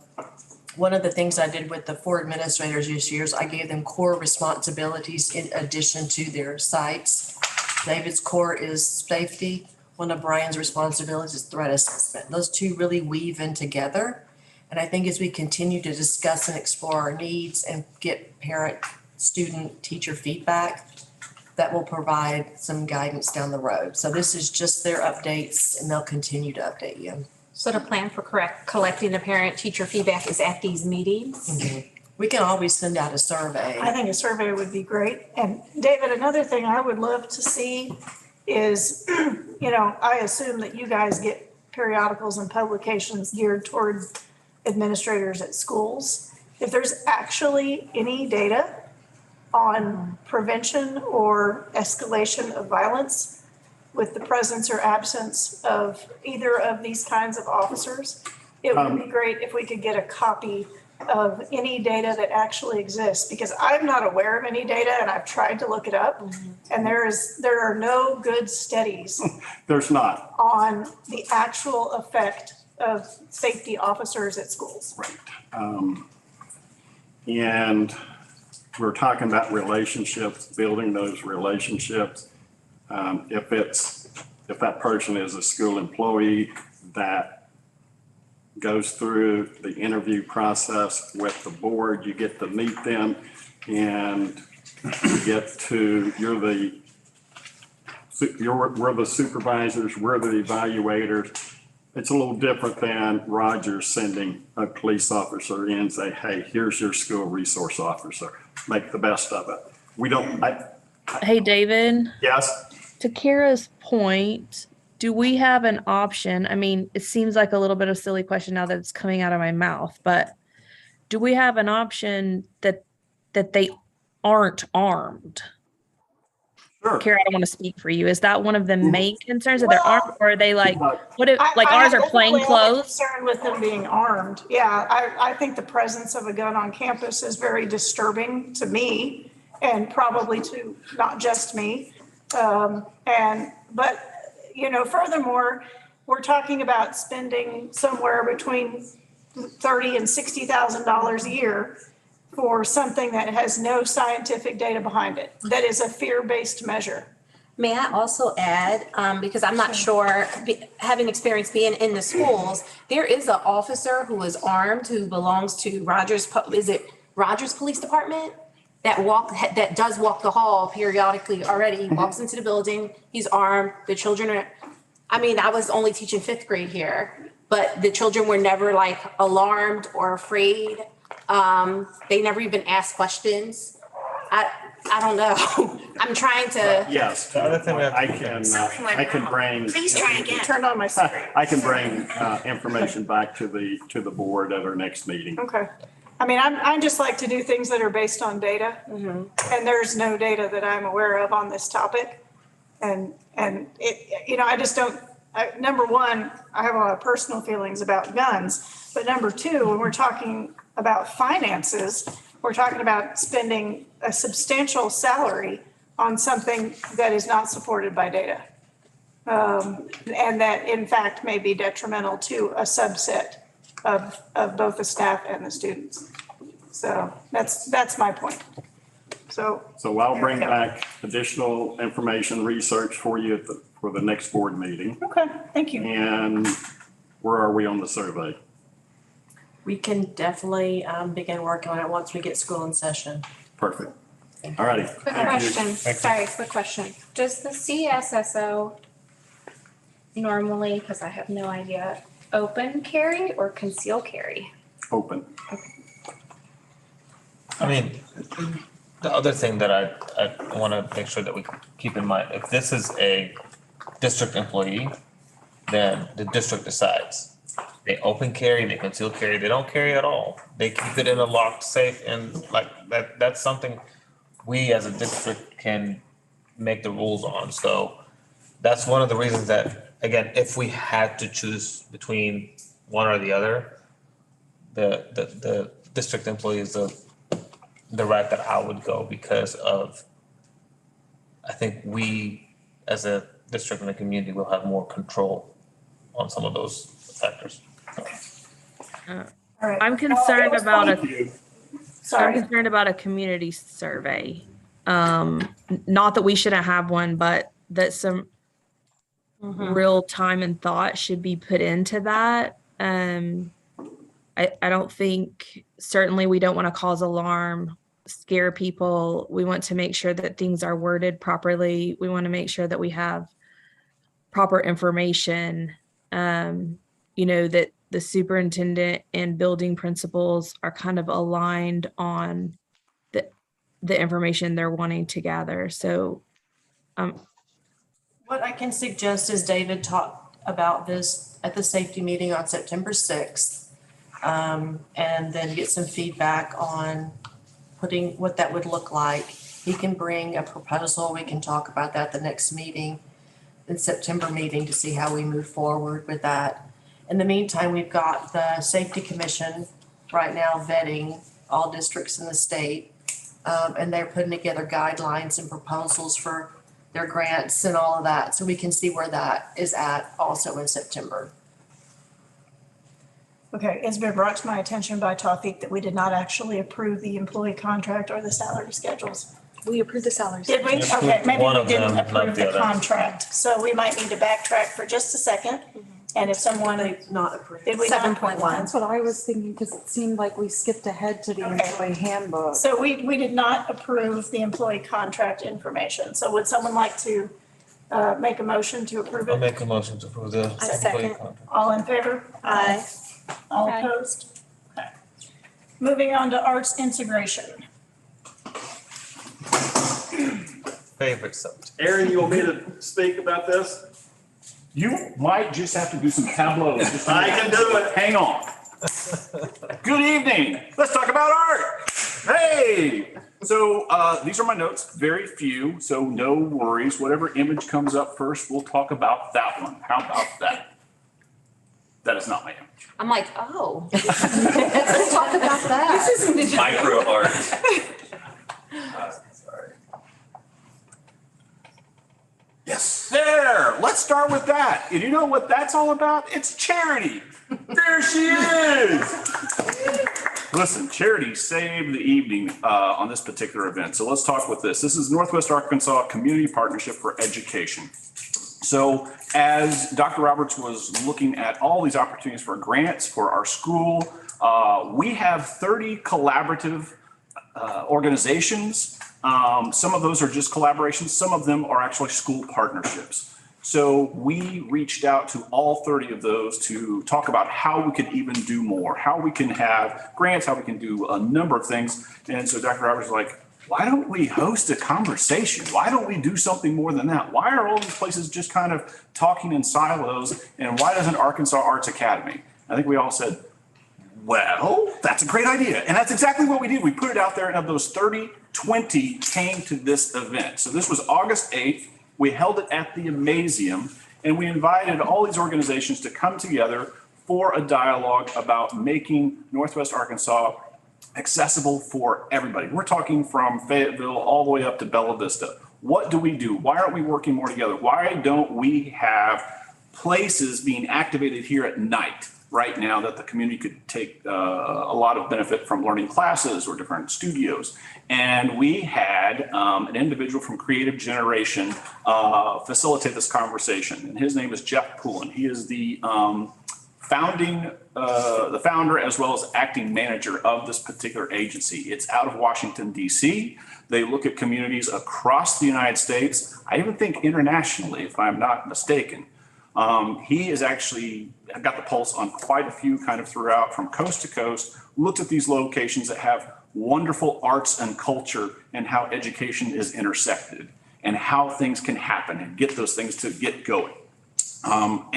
one of the things I did with the 4 administrators this year is I gave them core responsibilities in addition to their sites. David's core is safety. One of Brian's responsibilities is threat assessment. Those two really weave in together. And I think as we continue to discuss and explore our needs and get parent, student, teacher feedback, that will provide some guidance down the road. So this is just their updates and they'll continue to update you. So the plan for collecting the parent-teacher feedback is at these meetings? We can always send out a survey. I think a survey would be great. And David, another thing I would love to see is, I assume that you guys get periodicals and publications geared toward administrators at schools. If there's actually any data on prevention or escalation of violence with the presence or absence of either of these kinds of officers, it would be great if we could get a copy of any data that actually exists, because I'm not aware of any data and I've tried to look it up. And there are no good studies There's not. on the actual effect of safety officers at schools. Right. And we're talking about relationships, building those relationships. If that person is a school employee that goes through the interview process with the board, you get to meet them and you we're the supervisors, we're the evaluators. It's a little different than Roger sending a police officer in and say, hey, here's your school resource officer. Make the best of it. We don't, Hey, David, yes, to Kara's point, do we have an option? I mean, it seems like a little bit of a silly question now that it's coming out of my mouth, but do we have an option that they aren't armed? sure. Kara, I don't want to speak for you. Is that one of the main concerns, that they're armed, or are they like, what if, like I ours have are plain overall clothes? concern with them being armed. Yeah, I think the presence of a gun on campus is very disturbing to me and probably to not just me. But furthermore, we're talking about spending somewhere between $30,000 and $60,000 a year for something that has no scientific data behind it, that is a fear-based measure. May I also add, because I'm not sure, having experience being in the schools, there is an officer who is armed who belongs to Rogers Police Department that does walk the hall periodically already. He walks into the building, he's armed, the children are, I was only teaching 5th grade here, but the children were never like alarmed or afraid. They never even asked questions. I don't know. I'm trying to. Yes, The other thing we have to I can bring. Please try again. Turned on my screen. I can bring information back to the board at our next meeting. Okay. I just like to do things that are based on data. And there's no data that I'm aware of on this topic. And it, I just don't, number one, I have a lot of personal feelings about guns. But number two, when we're talking about finances, we're talking about spending a substantial salary on something that is not supported by data. And that in fact may be detrimental to a subset of both the staff and the students. So that's my point. So I'll bring back additional information, research for you for the next board meeting. okay, thank you. And where are we on the survey? We can definitely begin working on it once we get school in session. Perfect. All righty. Quick Thank you. question, sorry, quick question. Does the CSSO normally, because I have no idea, open carry or conceal carry? Open. The other thing that I want to make sure that we keep in mind, if this is a district employee, then the district decides. They open carry, they conceal carry, they don't carry at all. They keep it in a locked safe, and like that's something we as a district can make the rules on. So that's one of the reasons that, again, if we had to choose between one or the other, the district employee is the route that I would go, because of, I think we as a district and a community will have more control on some of those factors. All right. I'm concerned about Thank you. I'm Sorry. concerned about a community survey. Not that we shouldn't have one, but that some Mhm. real time and thought should be put into that. I don't think, certainly we don't want to cause alarm, scare people. We want to make sure that things are worded properly. We want to make sure that we have proper information, that the superintendent and building principals are kind of aligned on the information they're wanting to gather. So, What I can suggest is David talked about this at the safety meeting on September 6th. And then get some feedback on putting what that would look like. He can bring a proposal. We can talk about that at the next meeting, the September meeting, to see how we move forward with that. In the meantime, we've got the Safety Commission right now vetting all districts in the state. And they're putting together guidelines and proposals for their grants and all of that. So we can see where that is at also in September. Okay, it's been brought to my attention by Tawfiq that we did not actually approve the employee contract or the salary schedules. We approved the salaries. Did we? We approved Okay, maybe one we of didn't them, not approve the the other. contract. So we might need to backtrack for just a second. And if someone, They've not approved. did we not? 7.1. That's what I was thinking, because it seemed like we skipped ahead to the Okay. employee handbook. So we did not approve the employee contract information. So would someone like to make a motion to approve I'll it? make a motion to approve the I second. employee contract. All in favor? Aye. All Aye. opposed? Okay. Moving on to arts integration. Favorite subject. Aaron, you want me to speak about this? You might just have to do some tableaux. Just- I can do it. Hang on. Good evening. Let's talk about art. Hey. So these are my notes, very few, so no worries. Whatever image comes up first, we'll talk about that one. How about that? That is not my image. I'm like, oh. Let's talk about that. Micro art. Sorry. Yes. There. Let's start with that. And you know what that's all about? It's charity. There she is. Listen, charity saved the evening on this particular event. So let's talk with this. This is Northwest Arkansas Community Partnership for Education. So as Dr. Roberts was looking at all these opportunities for grants for our school, we have 30 collaborative organizations. Some of those are just collaborations. Some of them are actually school partnerships. So we reached out to all 30 of those to talk about how we could even do more, how we can have grants, how we can do a number of things. And so Dr. Roberts was like, why don't we host a conversation? Why don't we do something more than that? Why are all these places just kind of talking in silos? And why doesn't Arkansas Arts Academy? I think we all said, well, that's a great idea. And that's exactly what we did. We put it out there, and of those 30, 20 came to this event. So this was August 8th. We held it at the Amazium, and we invited all these organizations to come together for a dialogue about making Northwest Arkansas accessible for everybody. We're talking from Fayetteville all the way up to Bella Vista. What do we do? Why aren't we working more together? Why don't we have places being activated here at night right now that the community could take a lot of benefit from, learning classes or different studios? And we had an individual from Creative Generation facilitate this conversation. And his name is Jeff Poulin. He is the the founder as well as acting manager of this particular agency. It's out of Washington, D.C. They look at communities across the United States. I even think internationally, if I'm not mistaken. He has actually got the pulse on quite a few kind of throughout from coast to coast, looked at these locations that have wonderful arts and culture and how education is intersected and how things can happen and get those things to get going.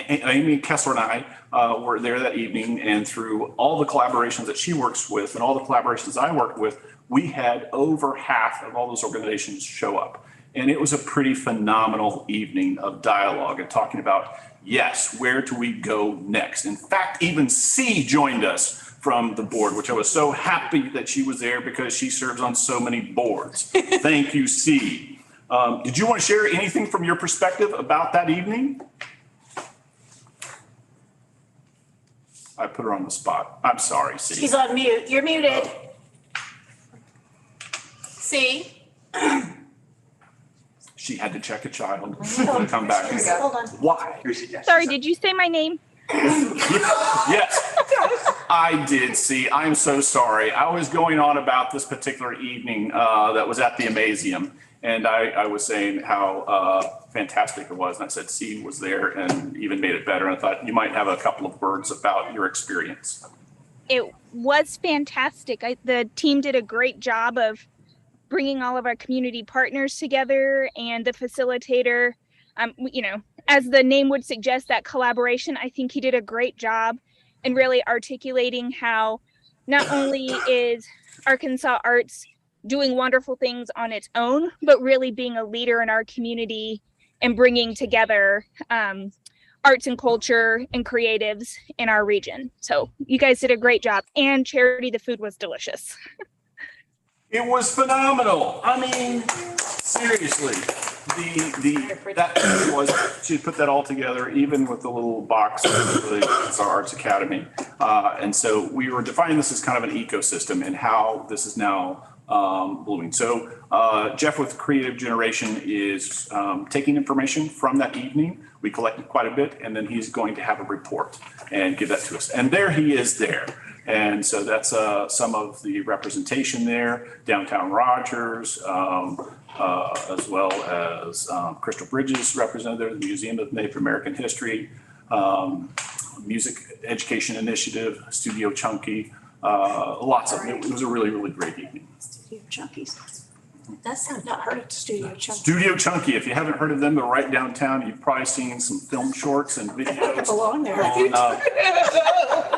Amy Kessler and I were there that evening, and through all the collaborations that she works with and all the collaborations I worked with, we had over half of all those organizations show up. And it was a pretty phenomenal evening of dialogue and talking about, yes, where do we go next? In fact, even C joined us from the board, which I was so happy that she was there because she serves on so many boards. Thank you, C. Did you want to share anything from your perspective about that evening? I put her on the spot. I'm sorry, C. She's on mute. You're muted. See? She had to check a child, to come back and say, Hold on. why? Sorry, did you say my name? Yes, I did see. I'm so sorry. I was going on about this particular evening that was at the Amazium. And I was saying how fantastic it was. And I said, C was there and even made it better. And I thought you might have a couple of words about your experience. It was fantastic. The team did a great job of bringing all of our community partners together, and the facilitator, as the name would suggest, that collaboration, I think he did a great job in really articulating how not only is Arkansas Arts doing wonderful things on its own, but really being a leader in our community and bringing together arts and culture and creatives in our region. So you guys did a great job. And Charity, the food was delicious. It was phenomenal. I mean, seriously, that was, she put that all together, even with the little box of the Arts Academy. And so we were defining this as kind of an ecosystem and how this is now blooming. So Jeff with Creative Generation is taking information from that evening. We collected quite a bit, and then he's going to have a report and give that to us. And there he is there. And so that's some of the representation there, downtown Rogers, as well as Crystal Bridges represented there, the Museum of Native American History, Music Education Initiative, Studio Chunky, lots of it. It was a really, really great evening. Studio Chunkies. That sounds not heard of Studio Chunky. Studio Chunky, if you haven't heard of them, they're right downtown. You've probably seen some film shorts and videos. I belong there.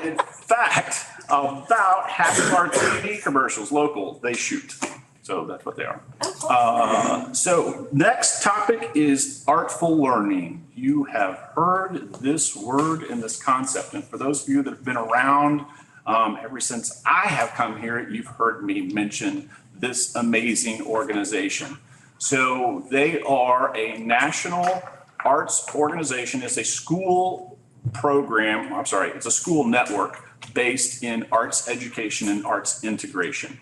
In fact, about half of our TV commercials, local, they shoot. So that's what they are. So next topic is artful learning. You have heard this word and this concept. And for those of you that have been around ever since I have come here, you've heard me mention this amazing organization. So they are a national arts organization. It's a school program, it's a school network based in arts education and arts integration.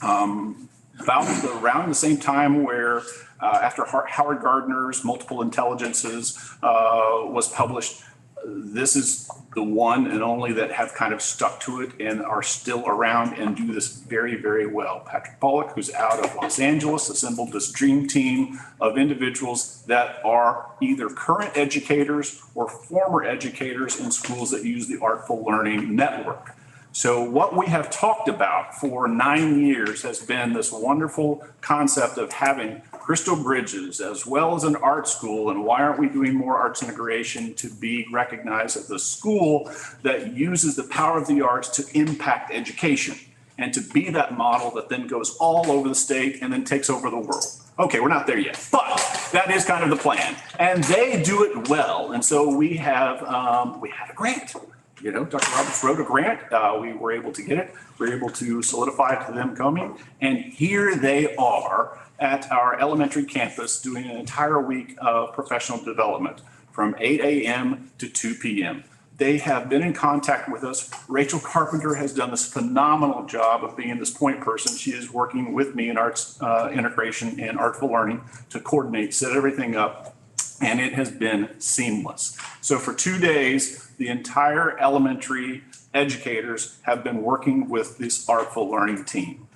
Around the same time where after Howard Gardner's Multiple Intelligences was published, this is the one and only that have kind of stuck to it and are still around and do this very, very well. Patrick Pollock, who's out of Los Angeles, assembled this dream team of individuals that are either current educators or former educators in schools that use the Artful Learning Network. So what we have talked about for 9 years has been this wonderful concept of having Crystal Bridges as well as an art school. And why aren't we doing more arts integration to be recognized as the school that uses the power of the arts to impact education and to be that model that then goes all over the state and then takes over the world? Okay, we're not there yet, but that is kind of the plan. And they do it well. And so we had a grant. You know, Dr. Roberts wrote a grant. We were able to get it. We were able to solidify it to them coming. And here they are at our elementary campus doing an entire week of professional development from 8 a.m. to 2 p.m. They have been in contact with us. Rachel Carpenter has done this phenomenal job of being this point person. She is working with me in arts integration and artful learning to coordinate, set everything up, and it has been seamless. So for 2 days, the entire elementary educators have been working with this artful learning team.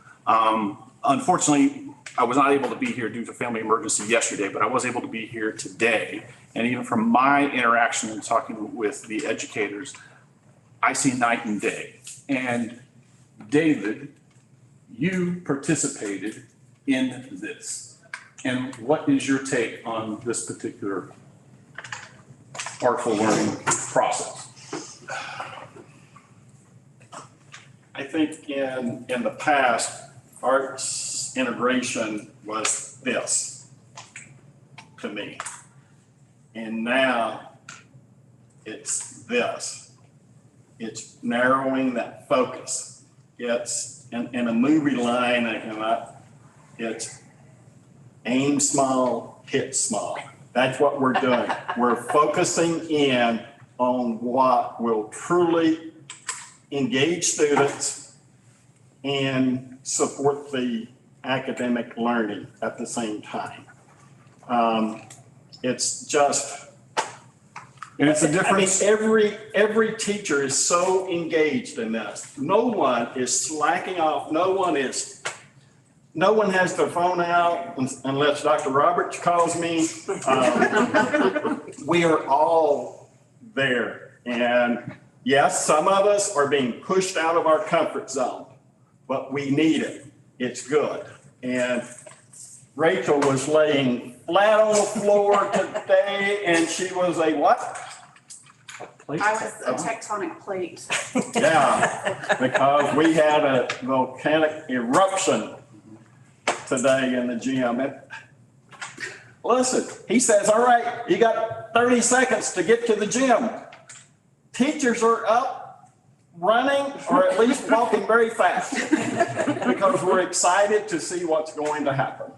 Unfortunately, I was not able to be here due to family emergency yesterday, but I was able to be here today. And even from my interaction and talking with the educators, I see night and day. And David, you participated in this. And what is your take on this particular artful learning process? I think in the past, arts integration was this to me. And now it's this. It's narrowing that focus. It's in a movie line, it's aim small, hit small. That's what we're doing. We're focusing in on what will truly engage students and support the academic learning at the same time. It's just, and it's a difference. Every teacher is so engaged in this. No one is slacking off. No one has their phone out unless Dr. Roberts calls me. We are all there. And yes, some of us are being pushed out of our comfort zone, but we need it. It's good. And Rachel was laying flat on the floor today, and she was a what? I was a tectonic plate. Yeah, because we had a volcanic eruption today in the gym. Listen, he says, all right, you got 30 seconds to get to the gym. Teachers are up, running, or at least walking very fast because we're excited to see what's going to happen.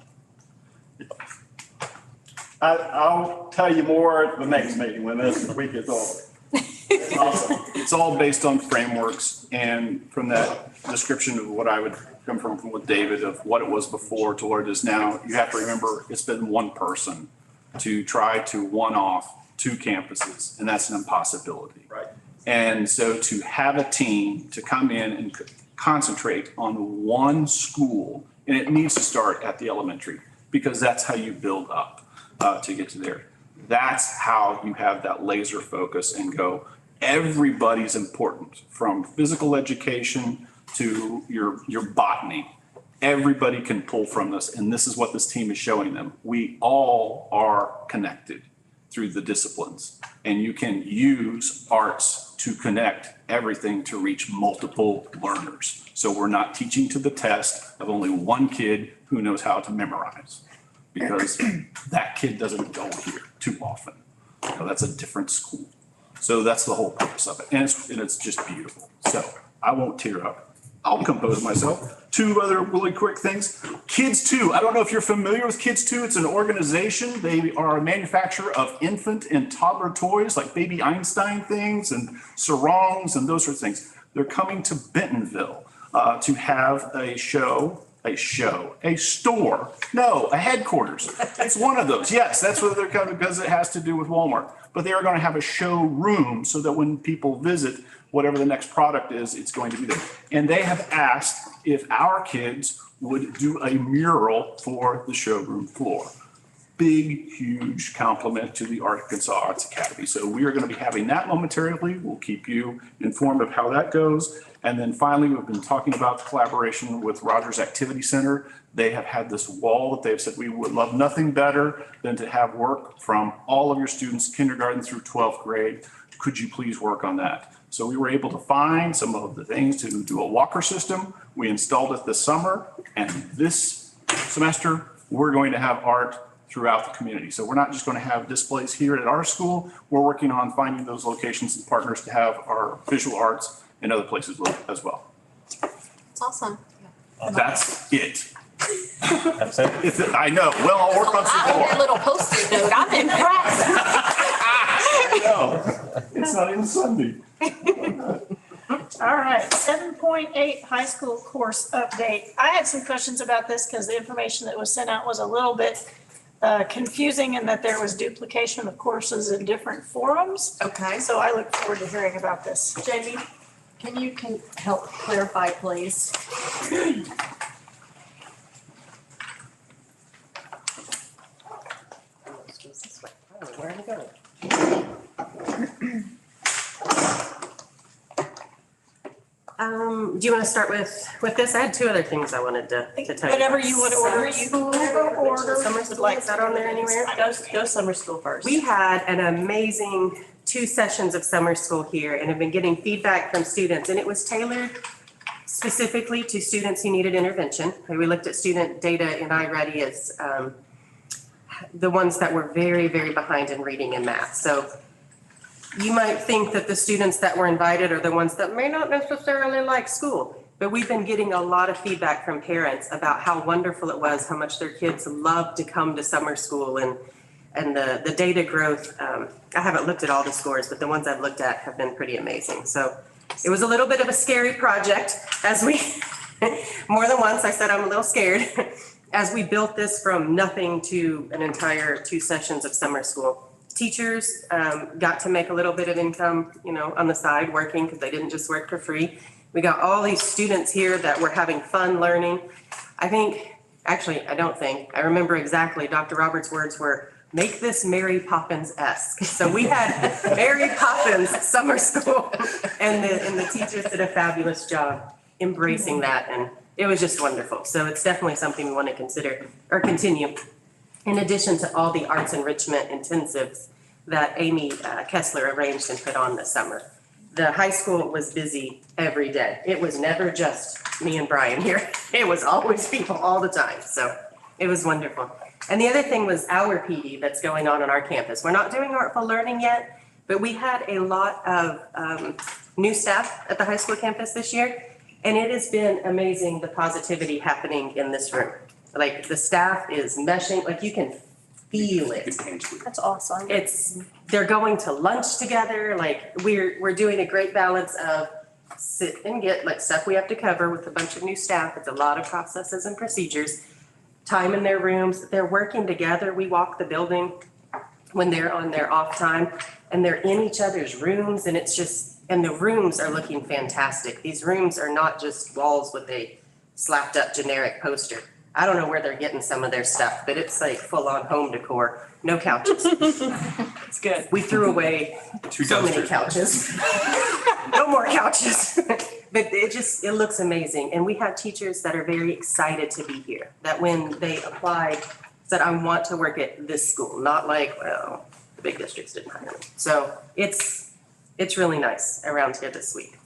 I'll tell you more at the next meeting when this week is over. Awesome. It's all based on frameworks, and from that description of what I would come from with David of what it was before to what it is now, you have to remember it's been one person to try to one-off 2 campuses, and that's an impossibility. Right. And so to have a team to come in and concentrate on one school, and it needs to start at the elementary because that's how you build up to get to there. That's how you have that laser focus and go, everybody's important, from physical education to your botany. Everybody can pull from this, and this is what this team is showing them. We all are connected through the disciplines, and you can use arts to connect everything to reach multiple learners. So we're not teaching to the test of only one kid who knows how to memorize, because that kid doesn't go here too often. You know, that's a different school. So that's the whole purpose of it. And it's just beautiful. So I won't tear up. I'll compose myself. 2 other really quick things. Kids 2. I don't know if you're familiar with Kids 2. It's an organization. They are a manufacturer of infant and toddler toys like Baby Einstein things and sarongs and those sorts of things. They're coming to Bentonville to have a headquarters. It's one of those. Yes, that's what they're coming because it has to do with Walmart. But they are going to have a showroom so that when people visit, whatever the next product is, it's going to be there. And they have asked if our kids would do a mural for the showroom floor. Big, huge compliment to the Arkansas Arts Academy. So we are going to be having that momentarily. We'll keep you informed of how that goes. And then finally, we've been talking about the collaboration with Rogers Activity Center. They have had this wall that they've said we would love nothing better than to have work from all of your students, kindergarten through 12th grade. Could you please work on that? So we were able to find some of the things to do a walker system. We installed it this summer, and this semester, we're going to have art throughout the community. So we're not just going to have displays here at our school. We're working on finding those locations and partners to have our visual arts in other places as well. It's awesome. That's it. That's it. I know. Well, I'll work on some more. That little post-it note, I'm impressed. No, it's not even Sunday. All right, 7.8 high school course update. I had some questions about this because the information that was sent out was a little bit confusing in that there was duplication of courses in different forums. Okay. So I look forward to hearing about this. Jamie, can you help clarify, please? Where to go? Do you want to start with this? I had 2 other things I wanted to tell you. Whatever you want to order, you can order. Summer school, is that on there anywhere? Go summer school first. We had an amazing 2 sessions of summer school here and have been getting feedback from students, and it was tailored specifically to students who needed intervention. We looked at student data in iReady as the ones that were very, very behind in reading and math. So you might think that the students that were invited are the ones that may not necessarily like school, but we've been getting a lot of feedback from parents about how wonderful it was, how much their kids loved to come to summer school, and the data growth. I haven't looked at all the scores, but the ones I've looked at have been pretty amazing. So it was a little bit of a scary project, as we more than once I said I'm a little scared. as we built this from nothing to an entire 2 sessions of summer school, teachers got to make a little bit of income, on the side working because they didn't just work for free. We got all these students here that were having fun learning. I remember exactly, Dr. Roberts' words were, make this Mary Poppins-esque. So we had Mary Poppins summer school and the teachers did a fabulous job embracing that, and it was just wonderful. So it's definitely something we want to consider or continue. In addition to all the arts enrichment intensives that Amy Kessler arranged and put on this summer. The high school was busy every day. It was never just me and Brian here. It was always people all the time. So it was wonderful. And the other thing was our PD that's going on our campus. We're not doing Artful Learning yet, but we had a lot of new staff at the high school campus this year. And it has been amazing, the positivity happening in this room. Like the staff is meshing, like you can feel it. That's awesome. They're going to lunch together, like we're doing a great balance of sit and get like stuff we have to cover with a bunch of new staff. It's a lot of processes and procedures. Time in their rooms, they're working together. We walk the building when they're on their off time and they're in each other's rooms and and the rooms are looking fantastic. These rooms are not just walls with a slapped up generic poster. I don't know where they're getting some of their stuff, but it's like full on home decor, no couches. It's good. We threw away so many couches. No more couches. But it looks amazing. And we have teachers that are very excited to be here, that when they applied, said, I want to work at this school, not like, well, the big districts didn't hire me. So it's really nice around here this week.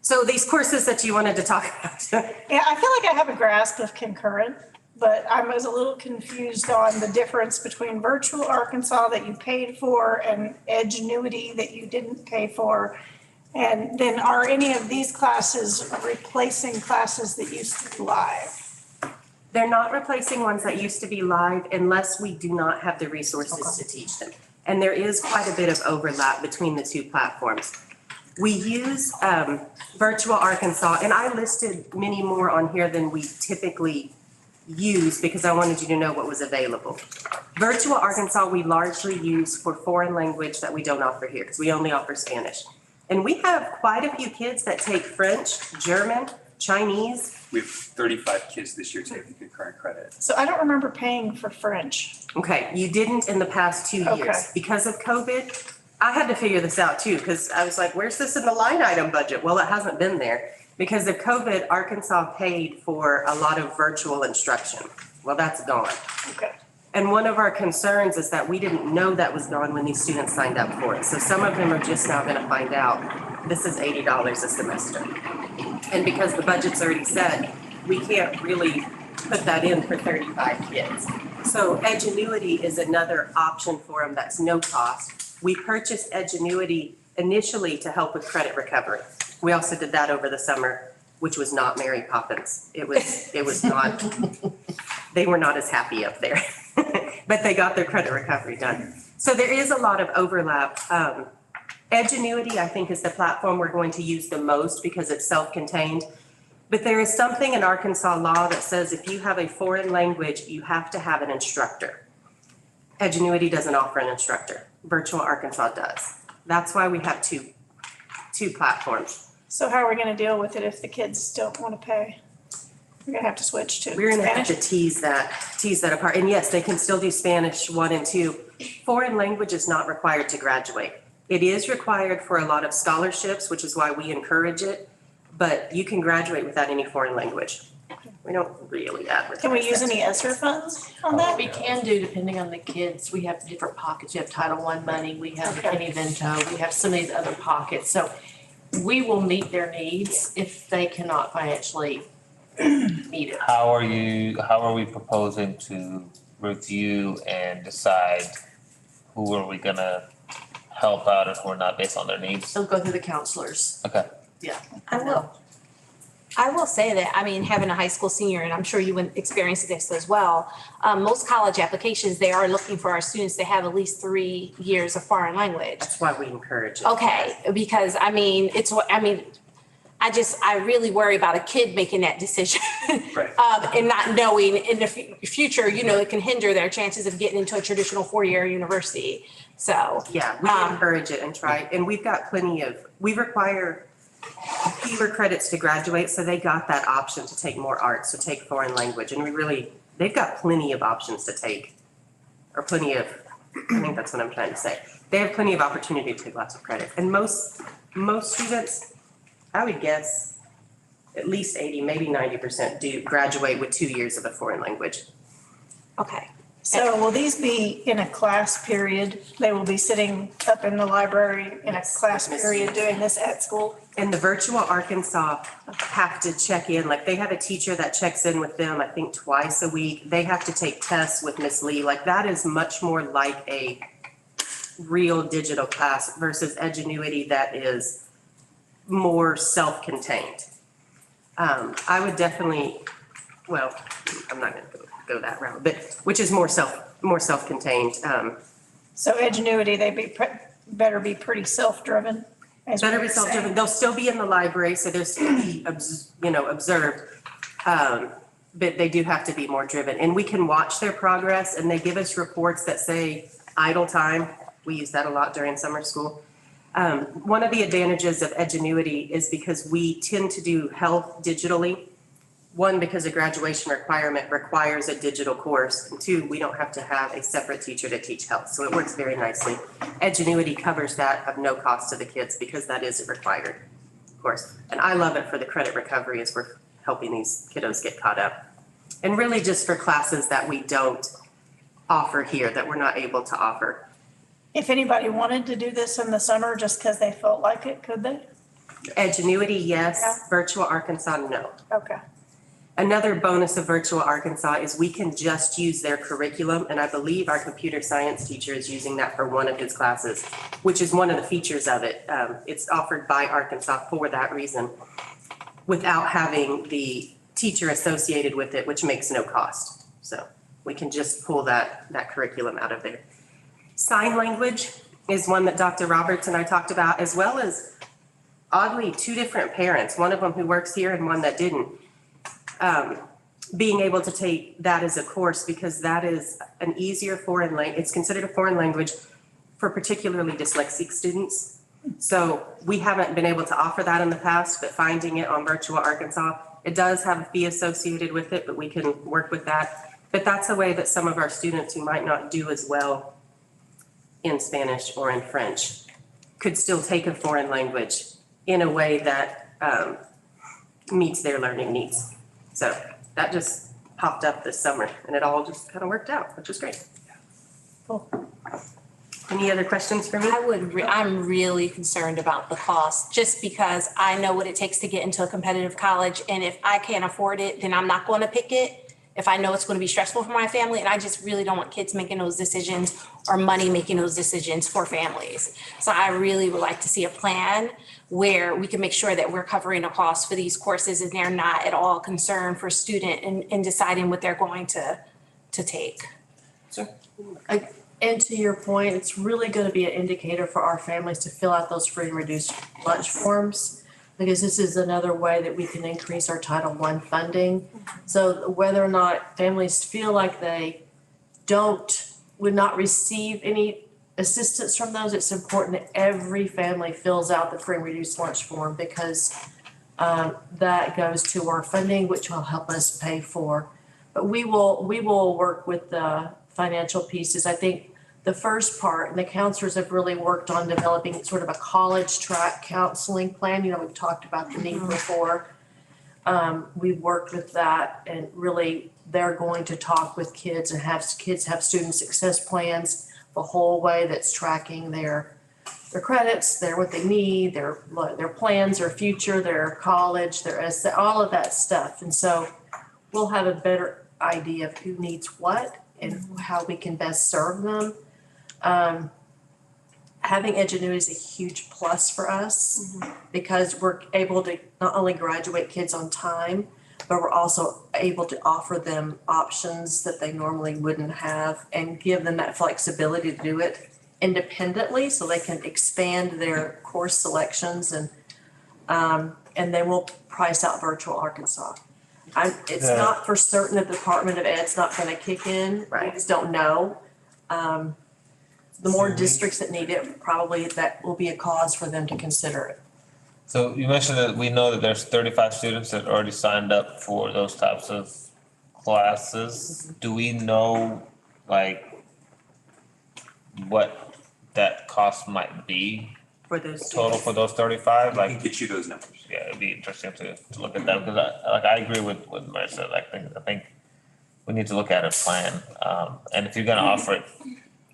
So these courses that you wanted to talk about. Yeah, I feel like I have a grasp of concurrent, but I was a little confused on the difference between Virtual Arkansas that you paid for and Edgenuity that you didn't pay for. And then are any of these classes replacing classes that used to be live? They're not replacing ones that used to be live unless we do not have the resources to teach them. And there is quite a bit of overlap between the two platforms. We use Virtual Arkansas, and I listed many more on here than we typically use because I wanted you to know what was available. Virtual Arkansas, we largely use for foreign language that we don't offer here because we only offer Spanish. And we have quite a few kids that take French, German, Chinese. We have 35 kids this year taking concurrent credit. So I don't remember paying for French. Okay, you didn't in the past 2 years. Okay. Because of COVID, I had to figure this out too, because I was like, where's this in the line item budget? Well, it hasn't been there. Because of COVID, Arkansas paid for a lot of virtual instruction. Well, that's gone. Okay. And one of our concerns is that we didn't know that was gone when these students signed up for it. So some of them are just now gonna find out, this is $80 a semester. And because the budget's already set, we can't really put that in for 35 kids. So Edgenuity is another option for them that's no cost. We purchased Edgenuity initially to help with credit recovery. We also did that over the summer, which was not Mary Poppins. It was not, they were not as happy up there. But they got their credit recovery done. So there is a lot of overlap. Edgenuity, I think, is the platform we're going to use the most because it's self-contained. But there is something in Arkansas law that says if you have a foreign language, you have to have an instructor. Edgenuity doesn't offer an instructor. Virtual Arkansas does. That's why we have two platforms. So how are we gonna deal with it if the kids don't wanna pay? We're gonna have to switch to We're gonna have Spanish? to tease that apart. And yes, they can still do Spanish 1 and 2. Foreign language is not required to graduate. It is required for a lot of scholarships, which is why we encourage it, but you can graduate without any foreign language. We don't really advertise. Can we use that. any ESSER funds on that? We can do, depending on the kids, we have different pockets. You have Title I money, we have Okay. Penny Vento, we have some of these other pockets. So we will meet their needs if they cannot financially meet it. How are we proposing to review and decide who are we gonna help out and who are not based on their needs? They'll go through the counselors. Okay. Yeah. I will say that, I mean, having a high school senior, and I'm sure you would experience this as well, most college applications, they are looking for our students to have at least 3 years of foreign language. That's why we encourage it. Okay, because I mean, I really worry about a kid making that decision. Right. And not knowing in the future, you know, it can hinder their chances of getting into a traditional four-year university. So. Yeah, we encourage it and try, and we've got we require fewer credits to graduate, so they got that option to take more arts, to take foreign language, and they've got plenty of options to take, or I think that's what I'm trying to say. They have plenty of opportunity to take lots of credits, and most students, I would guess, at least 80, maybe 90% do graduate with 2 years of a foreign language. Okay. So will these be in a class period? They will be sitting up in the library in a class period doing this at school? And the Virtual Arkansas have to check in, like they have a teacher that checks in with them, I think twice a week. They have to take tests with Miss Lee. Like that is much more like a real digital class versus Edgenuity that is more self-contained. I would definitely, well, I'm not gonna go that route, but which is more self-contained. So Edgenuity, better be pretty self-driven. Better be self-driven. They'll still be in the library, so they'll still be, observed. But they do have to be more driven. And we can watch their progress, and they give us reports that say idle time. We use that a lot during summer school. One of the advantages of Edgenuity is because we tend to do health digitally. One, because a graduation requirement requires a digital course. And two, we don't have to have a separate teacher to teach health. So it works very nicely. Edgenuity covers that of no cost to the kids because that is required, of course. And I love it for the credit recovery as we're helping these kiddos get caught up. And really just for classes that we don't offer here, that we're not able to offer. If anybody wanted to do this in the summer just because they felt like it, could they? Edgenuity, yes. Yeah. Virtual Arkansas, no. Okay. Another bonus of Virtual Arkansas is we can just use their curriculum, and I believe our computer science teacher is using that for one of his classes, which is one of the features of it. It's offered by Arkansas for that reason, without having the teacher associated with it, which makes no cost. So we can just pull that curriculum out of there. Sign language is one that Dr. Roberts and I talked about, as well as oddly, two different parents, one of them who works here and one that didn't. Being able to take that as a course because that is an easier foreign language. It's considered a foreign language for particularly dyslexic students. So we haven't been able to offer that in the past, but finding it on Virtual Arkansas, it does have a fee associated with it, but we can work with that. But that's a way that some of our students who might not do as well in Spanish or in French could still take a foreign language in a way that meets their learning needs. So that just popped up this summer and it all just kind of worked out, which is great. Cool. Any other questions for me? I'm really concerned about the cost, just because I know what it takes to get into a competitive college. And if I can't afford it, then I'm not going to pick it. If I know it's going to be stressful for my family, and I just really don't want kids making those decisions or money making those decisions for families. So I really would like to see a plan where we can make sure that we're covering the cost for these courses and they're not at all concerned for student in deciding what they're going to take. And to your point, it's really going to be an indicator for our families to fill out those free and reduced lunch forms, because this is another way that we can increase our Title I funding. So whether or not families feel like they would not receive any assistance from those, it's important that every family fills out the free and reduced lunch form, because that goes to our funding, which will help us pay for. But we will work with the financial pieces. I think the first part, and the counselors have really worked on developing sort of a college track counseling plan. You know, we've talked about the need before. We've worked with that, and really they're going to talk with kids and have kids have student success plans the whole way, that's tracking their credits, what they need, their plans, their future, their college, their essay, all of that stuff. And so we'll have a better idea of who needs what and how we can best serve them. Having Edgenuity is a huge plus for us, because we're able to not only graduate kids on time, but we're also able to offer them options that they normally wouldn't have and give them that flexibility to do it independently so they can expand their course selections. And and then we'll price out virtual Arkansas. It's Yeah. not for certain that the Department of Ed's not gonna kick in. We Right. just don't know. The more So we- districts that need it, probably that will be a cause for them to consider it. So you mentioned that we know that there's 35 students that already signed up for those types of classes. Do we know, like, what that cost might be For those total students. for those 35? I can Like, get you those numbers. yeah, it'd be interesting to look at that, because I agree with Marissa. I think we need to look at a plan. And if you're gonna offer it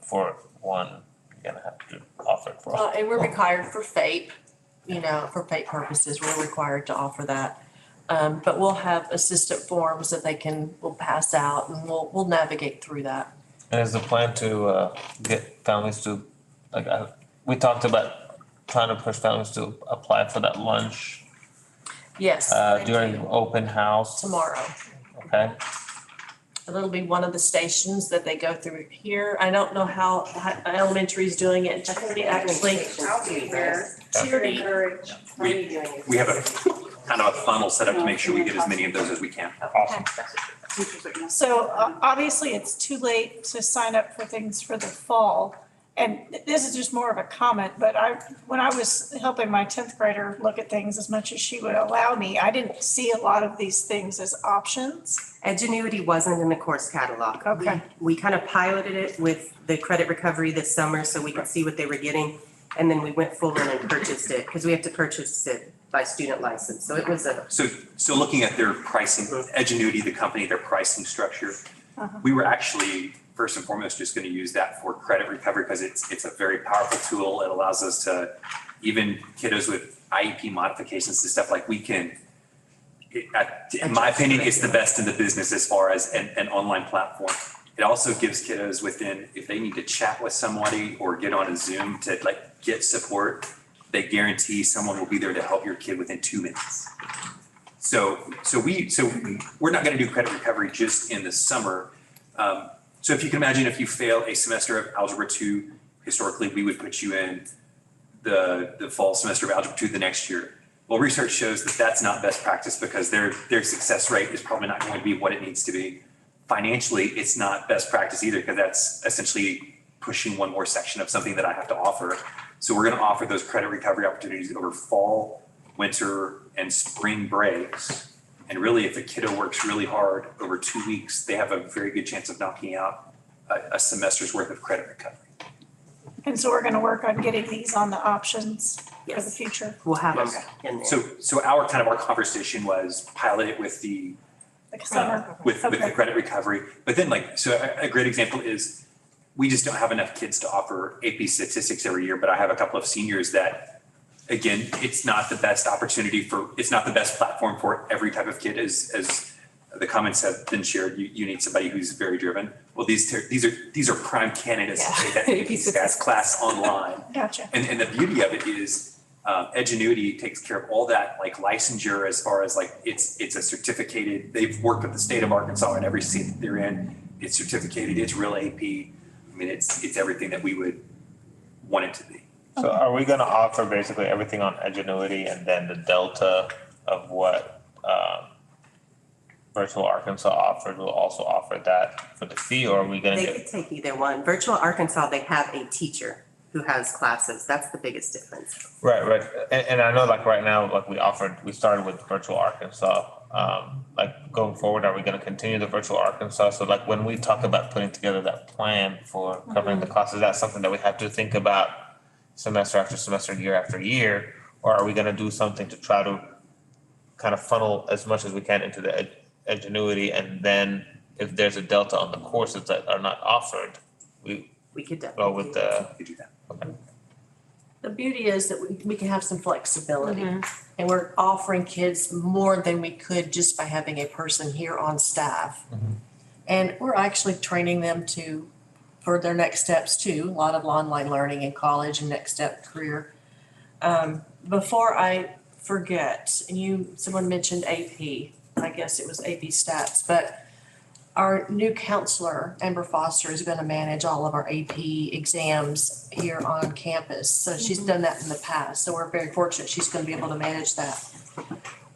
for one, you're gonna have to offer it for all. And we're required for FAPE, for FAPE purposes, we're required to offer that. But we'll have assistant forms that we'll pass out and we'll navigate through that. And is the plan to get families to, like, we talked about trying to push families to apply for that lunch Yes. during open house, Tomorrow. okay? And it'll be one of the stations that they go through here. I don't know how elementary is doing it. Tierney actually. I'll be there. Tierney. We have a kind of a funnel set up to make sure we get as many of those as we can. Awesome. So obviously, it's too late to sign up for things for the fall. And this is just more of a comment, but when I was helping my 10th grader look at things as much as she would allow me, I didn't see a lot of these things as options. Edgenuity wasn't in the course catalog. Okay. We kind of piloted it with the credit recovery this summer so we could see what they were getting. And then we went full in and purchased it because we have to purchase it by student license. So it was So looking at their pricing, Edgenuity, the company, their pricing structure, we were actually first and foremost just going to use that for credit recovery because it's a very powerful tool. It allows us to, even kiddos with IEP modifications and stuff, like we can, in my opinion, it's the best in the business as far as an online platform. It also gives kiddos if they need to chat with somebody or get on a Zoom to like get support, they guarantee someone will be there to help your kid within 2 minutes. So we're not going to do credit recovery just in the summer. So if you can imagine, if you fail a semester of Algebra 2, historically, we would put you in the fall semester of Algebra 2 the next year. Well, research shows that that's not best practice because their success rate is probably not going to be what it needs to be. Financially, it's not best practice either because that's essentially pushing one more section of something that I have to offer. So we're going to offer those credit recovery opportunities over fall, winter, and spring breaks. And really, if a kiddo works really hard over 2 weeks, they have a very good chance of knocking out a semester's worth of credit recovery. And so we're gonna work on getting these on the options for the Yes. future. we'll have them Yes. in there. So our conversation was pilot it with the Like summer. with the Okay. credit recovery. But then a great example is we just don't have enough kids to offer AP statistics every year, but I have a couple of seniors that, again, it's not the best it's not the best platform for every type of kid as the comments have been shared. You need somebody who's very driven. Well, these are prime candidates to take that AP stats class online. Gotcha. And the beauty of it is Edgenuity takes care of all that like licensure as far as like it's a certificated, they've worked with the state of Arkansas in every seat that they're in. It's certificated, it's real AP. I mean, it's everything that we would want it to be. So are we gonna offer basically everything on Edgenuity and then the delta of what Virtual Arkansas offered, will also offer that for the fee, or are we gonna They get? could take either one. Virtual Arkansas, they have a teacher who has classes. That's the biggest difference. Right. And I know like right now, like we started with Virtual Arkansas. Like going forward, are we gonna continue the Virtual Arkansas? So like when we talk about putting together that plan for covering the costs, is that something that we have to think about semester after semester, year after year? Or are we gonna do something to try to kind of funnel as much as we can into the Edgenuity, and then if there's a delta on the courses that are not offered, We could go definitely. with the, We could do that. okay. The beauty is that we can have some flexibility. And we're offering kids more than we could just by having a person here on staff. And we're actually training them for their next steps too, a lot of online learning in college and next step career. Before I forget, someone mentioned AP, I guess it was AP stats, but our new counselor, Amber Foster, is gonna manage all of our AP exams here on campus. So she's done that in the past, so we're very fortunate she's gonna be able to manage that.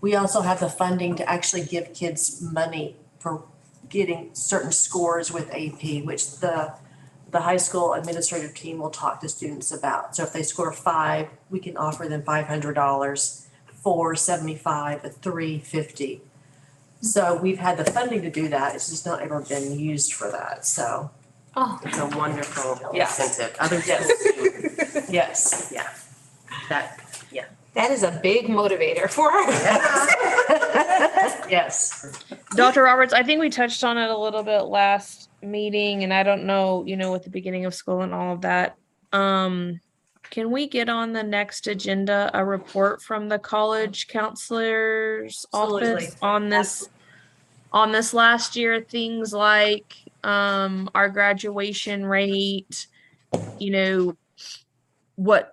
We also have the funding to actually give kids money for getting certain scores with AP, which the high school administrative team will talk to students about. So if they score 5, we can offer them $500, 4, 75, 3, 50. So we've had the funding to do that. It's just not ever been used for that, so. Oh, It's a wonderful Yeah. incentive. Other Yes. schools do. Yes. Yeah. That, that is a big motivator for us. Yes. Dr. Roberts, I think we touched on it a little bit last meeting, and I don't know, with the beginning of school and all of that. Can we get on the next agenda a report from the college counselor's Absolutely. office on this last year? Things like our graduation rate,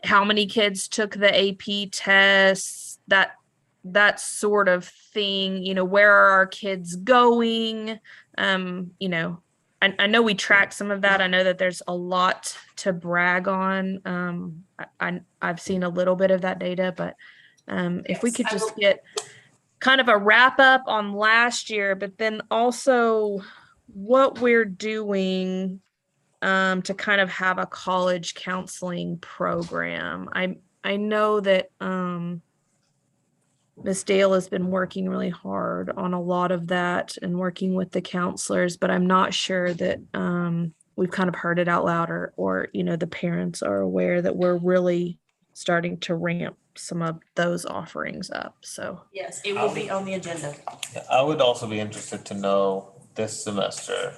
how many kids took the AP tests, that sort of thing, where are our kids going? I know we track some of that. I know that there's a lot to brag on. I've seen a little bit of that data, but if we could just get kind of a wrap up on last year, but then also what we're doing to kind of have a college counseling program. I know that Ms. Dale has been working really hard on a lot of that and working with the counselors, but I'm not sure that we've kind of heard it out loud or the parents are aware that we're really starting to ramp some of those offerings up. So Yes, it will be on the agenda. I would also be interested to know this semester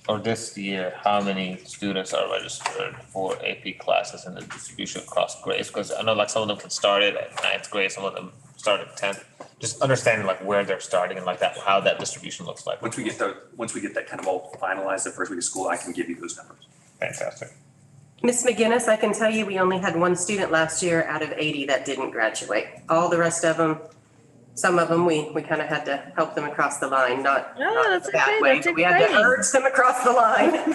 or this year, how many students are registered for AP classes and the distribution across grades? Because I know like some of them can start it at 9th grade, some of them start at 10th. Just understanding like where they're starting and like that, how that distribution looks like. Once we get that kind of all finalized the first week of school, I can give you those numbers. Fantastic. Ms. McGinnis, I can tell you, we only had one student last year out of 80 that didn't graduate. All the rest of them, some of them, we kind of had to help them across the line, not that's that okay, way, that's but we had to exciting. urge them across the line.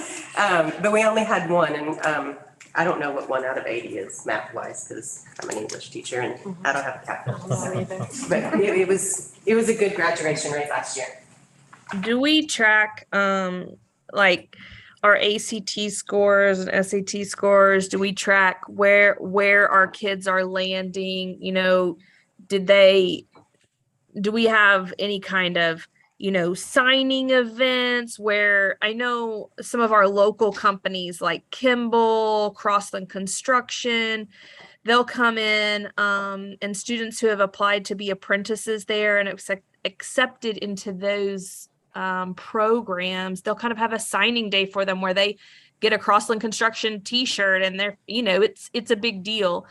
But we only had one, and I don't know what 1 out of 80 is math-wise, because I'm an English teacher and I don't have a calculator. But it was a good graduation rate last year. do we track like our ACT scores and SAT scores? Do we track where our kids are landing? Do we have any kind of signing events where I know some of our local companies like Kimball, Crossland Construction, they'll come in and students who have applied to be apprentices there and accepted into those programs, they'll kind of have a signing day for them where they get a Crossland Construction t-shirt and they're, it's a big deal.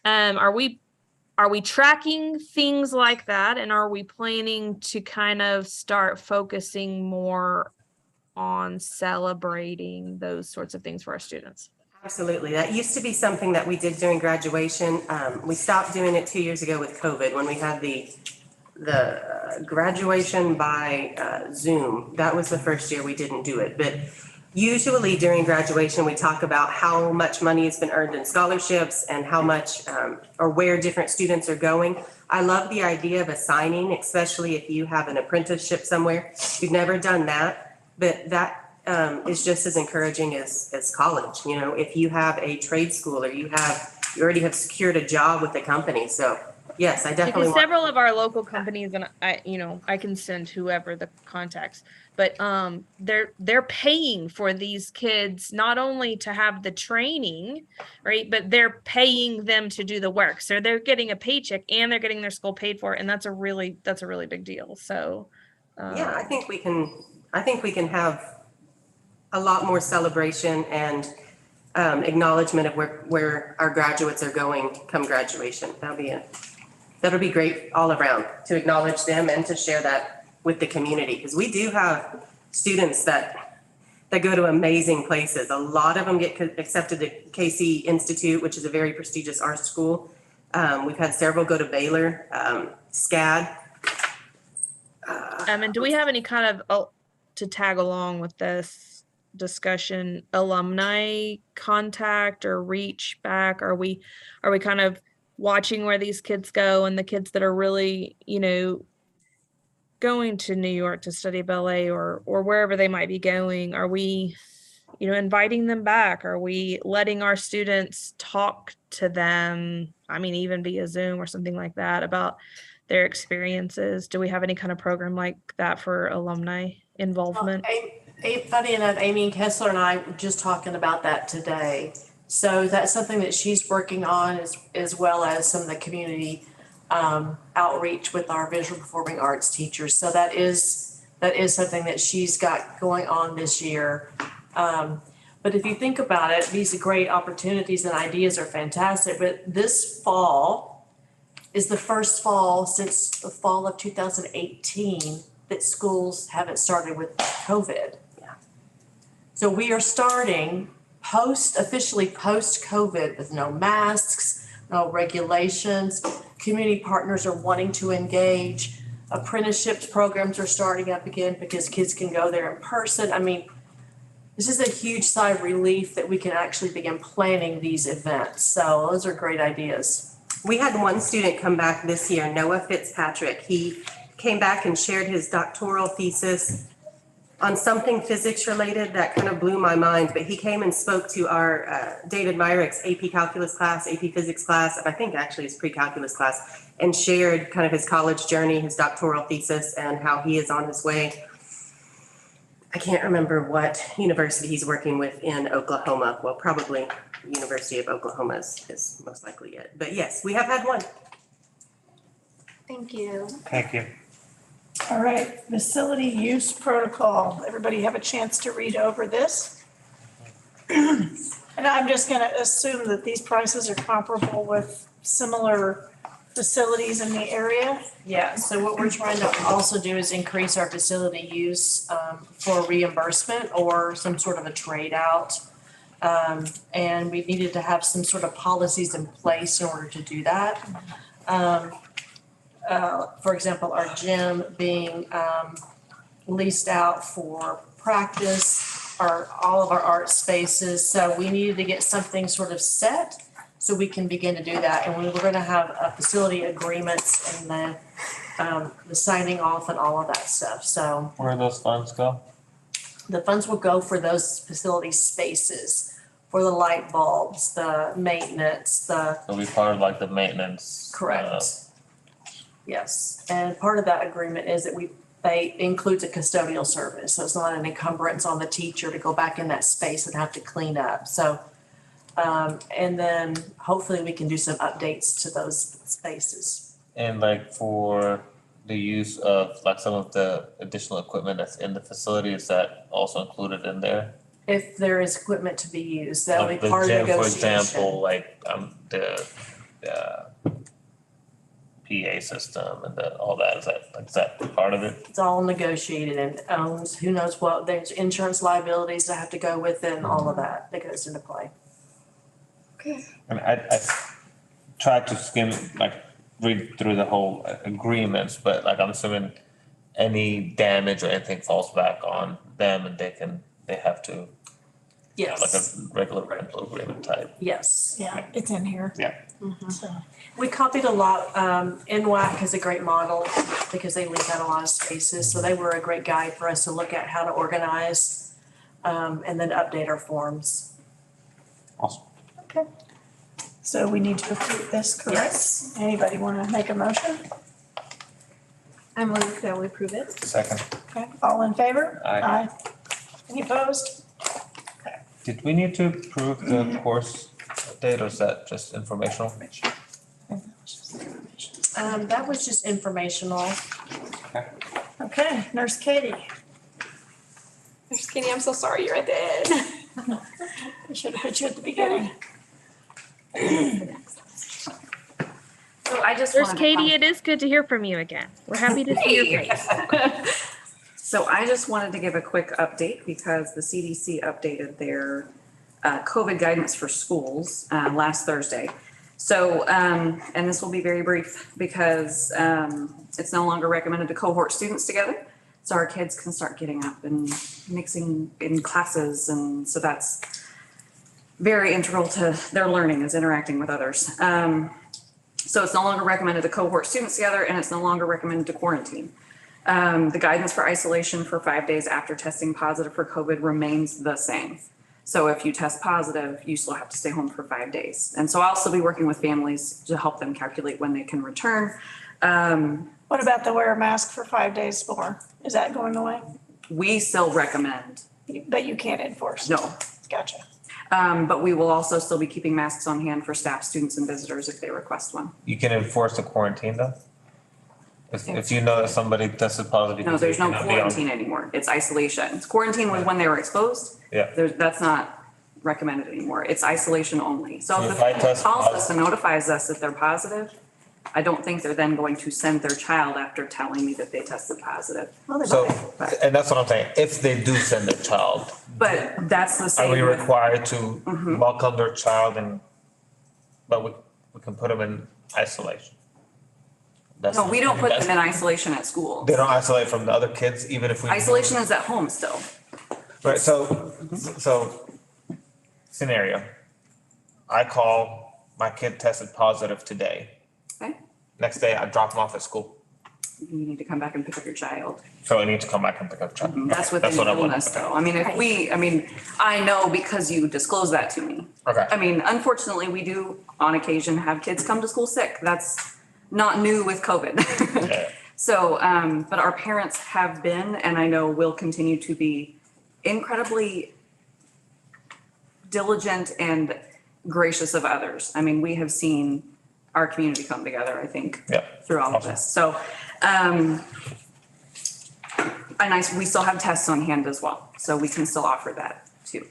Are we tracking things like that? And are we planning to kind of start focusing more on celebrating those sorts of things for our students? Absolutely. That used to be something that we did during graduation. We stopped doing it 2 years ago with COVID when we had the graduation by Zoom. That was the first year we didn't do it. But usually during graduation, we talk about how much money has been earned in scholarships and how much or where different students are going. I love the idea of a signing, especially if you have an apprenticeship somewhere. We've never done that, but that is just as encouraging as college. If you have a trade school or you already have secured a job with the company. So yes, I definitely Because several of our local companies, and I can send whoever the contacts, but they're paying for these kids not only to have the training, right, but they're paying them to do the work. So they're getting a paycheck and they're getting their school paid for, and that's a really big deal. So yeah, I think we can have a lot more celebration and acknowledgement of where our graduates are going come graduation. That'll be great all around to acknowledge them and to share that with the community, because we do have students that go to amazing places. A lot of them get accepted to KC Institute, which is a very prestigious art school. We've had several go to Baylor, SCAD. and do we have any kind of to tag along with this discussion, alumni contact or reach back? Are we kind of watching where these kids go, and the kids that are really, going to New York to study ballet or wherever they might be going, are we, inviting them back? Are we letting our students talk to them? I mean, even via Zoom or something like that about their experiences? Do we have any kind of program like that for alumni involvement? Funny enough, Amy Kessler and I were just talking about that today. So that's something that she's working on as well as some of the community outreach with our visual performing arts teachers. So that is something that she's got going on this year. But if you think about it, these are great opportunities and ideas are fantastic. But this fall is the first fall since the fall of 2018 that schools haven't started with COVID. So we are starting officially post-COVID with no masks, no regulations. Community partners are wanting to engage. Apprenticeships programs are starting up again because kids can go there in person. I mean, this is a huge sigh of relief that we can actually begin planning these events. So those are great ideas. We had one student come back this year, Noah Fitzpatrick. He came back and shared his doctoral thesis on something physics related that kind of blew my mind, but he came and spoke to our David Myrick's AP calculus class, AP physics class, and I think actually his pre-calculus class, and shared kind of his college journey, his doctoral thesis, and how he is on his way. I can't remember what university he's working with in Oklahoma. Well, probably University of Oklahoma is most likely it. But yes, we have had one. Thank you. Thank you. All right, facility use protocol. Everybody have a chance to read over this? And I'm just gonna assume that these prices are comparable with similar facilities in the area. Yeah, so what we're trying to also do is increase our facility use for reimbursement or some sort of a trade out. And we needed to have some sort of policies in place in order to do that. For example, our gym being leased out for practice, all of our art spaces. So we needed to get something sort of set so we can begin to do that. And we were gonna have a facility agreements and the signing off and all of that stuff. So Where do those funds go? the funds will go for those facility spaces, for the light bulbs, the maintenance, It'll be part of like the maintenance. correct. Yes, and part of that agreement is that they includes a custodial service, so it's not an encumbrance on the teacher to go back in that space and have to clean up, so. And then hopefully we can do some updates to those spaces. And like for the use of like some of the additional equipment that's in the facility, is that also included in there? If there is equipment to be used, that'll be Like the part of gym, negotiation. for example, like the PA system and all that, is that part of it? It's all negotiated and owns, who knows what, there's insurance liabilities that have to go with it and all of that goes into play. And I tried to skim, like, read through the whole agreements, but like, I'm assuming any damage or anything falls back on them and they have to, like Yes, a regular rental agreement type. yes. Yeah, it's in here. Yeah. So, We copied a lot, NWAC is a great model because they lease out a lot of spaces, so they were a great guide for us to look at how to organize and then update our forms. Awesome. okay. So we need to approve this, correct? Yes. Anybody want to make a motion? I move that we approve it. Second. Okay, all in favor? Aye. Any opposed? Did we need to approve the course update, or is that just informational? That was just informational. Okay, Nurse Katie. Nurse Katie, I'm so sorry you're at the end. We should have put you at the beginning. So I just There's wanted to Katie, it is good to hear from you again. We're happy to see your face. So I just wanted to give a quick update because the CDC updated their COVID guidance for schools last Thursday. So, and this will be very brief because it's no longer recommended to cohort students together. So our kids can start getting up and mixing in classes. And so that's very integral to their learning, is interacting with others. So it's no longer recommended to cohort students together, and it's no longer recommended to quarantine. The guidance for isolation for 5 days after testing positive for COVID remains the same. So if you test positive, you still have to stay home for 5 days. And so I'll still be working with families to help them calculate when they can return. What about the wear a mask for 5 days more? Is that going away? We still recommend, But you can't enforce? no. Gotcha. But we will also still be keeping masks on hand for staff, students, and visitors if they request one. You can enforce the quarantine though? If you know that somebody tested positive. No, there's you no cannot be on- quarantine anymore. It's isolation. Quarantine was when they were exposed. Yeah. That's not recommended anymore. It's isolation only. So So if if the I parent test calls us and notifies us that they're positive, I don't think they're then going to send their child after telling me that they tested positive. Well, they So, might. and that's what I'm saying, if they do send their child, But that's the are same we with, required to welcome their child but we can put them in isolation? That's- no, we don't put them in isolation at school. They don't isolate from the other kids, even if we. Isolation is at home still. Right, so scenario. I call, my kid tested positive today. Okay. Next day, I drop him off at school. You need to come back and pick up your child. So I need to come back and pick up child. That's within what I the want. illness though. I mean, I know because you disclosed that to me. Okay. I mean, unfortunately, we do on occasion have kids come to school sick. That's not new with COVID. Yeah. So, but our parents have been, and I know will continue to be incredibly diligent and gracious of others. I mean, we have seen our community come together, I think, Yeah. through all of this. So, we still have tests on hand as well, so we can still offer that too.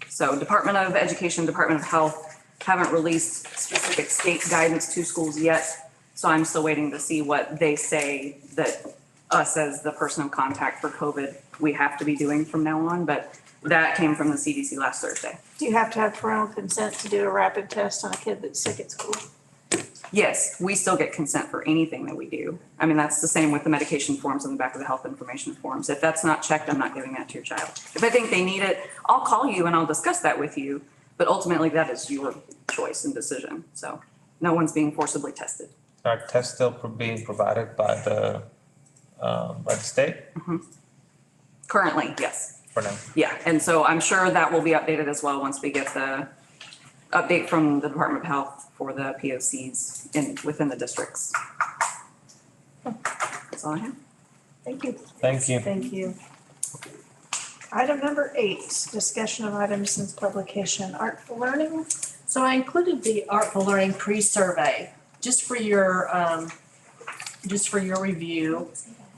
So Department of Education, Department of Health haven't released specific state guidance to schools yet. So I'm still waiting to see what they say that us as the person of contact for COVID, we have to be doing from now on, but that came from the CDC last Thursday. Do you have to have parental consent to do a rapid test on a kid that's sick at school? Yes, we still get consent for anything that we do. I mean, that's the same with the medication forms on the back of the health information forms. If that's not checked, I'm not giving that to your child. If I think they need it, I'll call you and I'll discuss that with you. But ultimately, that is your choice and decision. So no one's being forcibly tested. Are tests still being provided by the state Currently, yes. for now? Yeah, and so I'm sure that will be updated as well once we get the update from the Department of Health for the POCs within the districts. That's all I have. Thank you. Thank you. Thank you. Item number 8, discussion of items since publication, Artful Learning. So I included the Artful Learning pre-survey, just for your review.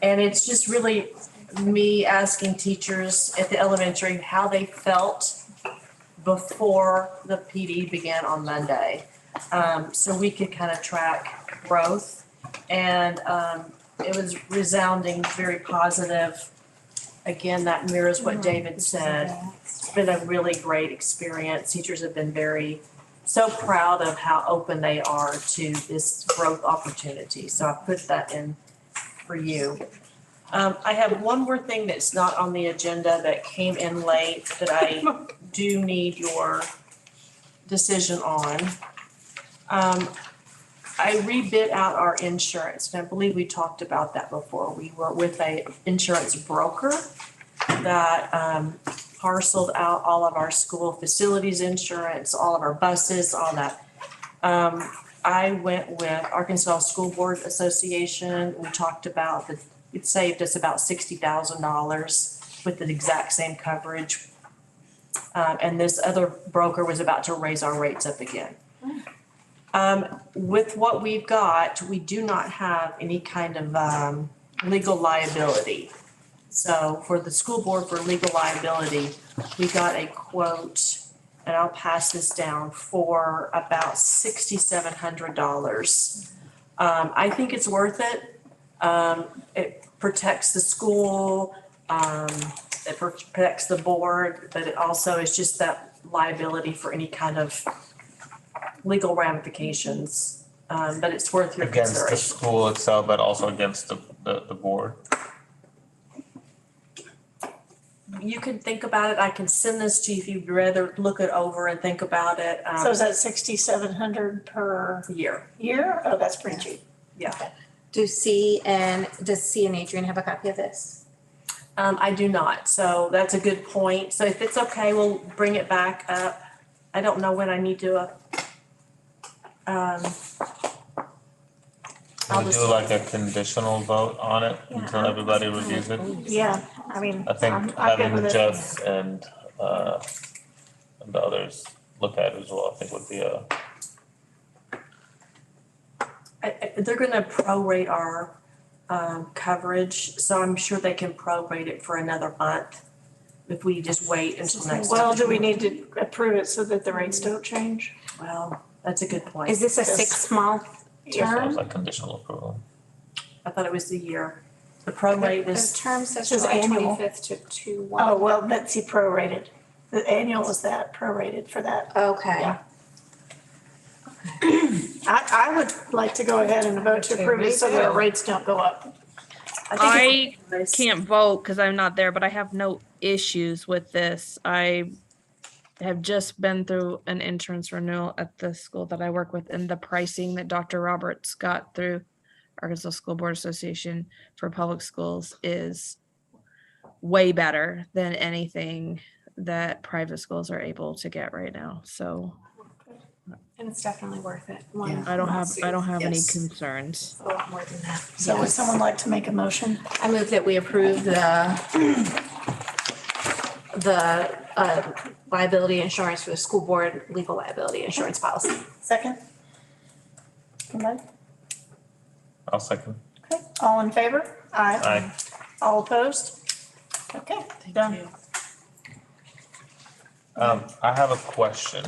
And it's just really me asking teachers at the elementary how they felt before the PD began on Monday. So we could kind of track growth. And it was resounding, very positive. Again, that mirrors what David said. It's been a really great experience. Teachers have been so proud of how open they are to this growth opportunity. So I put that in for you. I have one more thing that's not on the agenda that came in late that I do need your decision on. I rebid out our insurance, and I believe we talked about that before. We were with a insurance broker that parceled out all of our school facilities insurance, all of our buses, all that. I went with Arkansas School Board Association. We talked about it saved us about $60,000 with the exact same coverage. And this other broker was about to raise our rates up again. With what we've got, we do not have any kind of legal liability. So for the school board for legal liability, we got a quote, and I'll pass this down, for about $6,700. I think it's worth it. It protects the school, it protects the board, but it also is just that liability for any kind of legal ramifications. But it's worth your Against the consideration. school itself, but also against the board. You can think about it. I can send this to you if you'd rather look it over and think about it. So is that 6,700 per Year. year? Oh, that's pretty cheap. Yeah. Does C and Adrian have a copy of this? I do not, so that's a good point. So if it's okay, we'll bring it back up. I don't know when I need to, I'll We'll just- do like a conditional vote on it until everybody reviews it. Yeah, I mean, I think I'm good having with it. Jeff and the others look at it as well, I think would be a, they're gonna prorate our coverage, so I'm sure they can prorate it for another month if we just wait until next. Well, do we need to approve it so that the rates don't change? Well, that's a good point. Is this a 6-month just sounds term? like conditional approval. I thought it was the year. The prorate The was, term says Says July annual. 25th to 2/1. Oh, well, let's see, prorated. The annual is that, prorated for that. Okay. Yeah. I would like to go ahead and vote to approve it so that our rates don't go up. I can't vote because I'm not there, but I have no issues with this. I have just been through an insurance renewal at the school that I work with, and the pricing that Dr. Roberts got through Arkansas School Board Association for public schools is way better than anything that private schools are able to get right now. So And it's definitely worth it. I don't have any Yes. concerns. A lot more than that. So would someone like to make a motion? I move that we approve the liability insurance for the school board, legal liability insurance policy. Second? Somebody? I'll second. Okay, all in favor? Aye. All opposed? Okay, done. I have a question.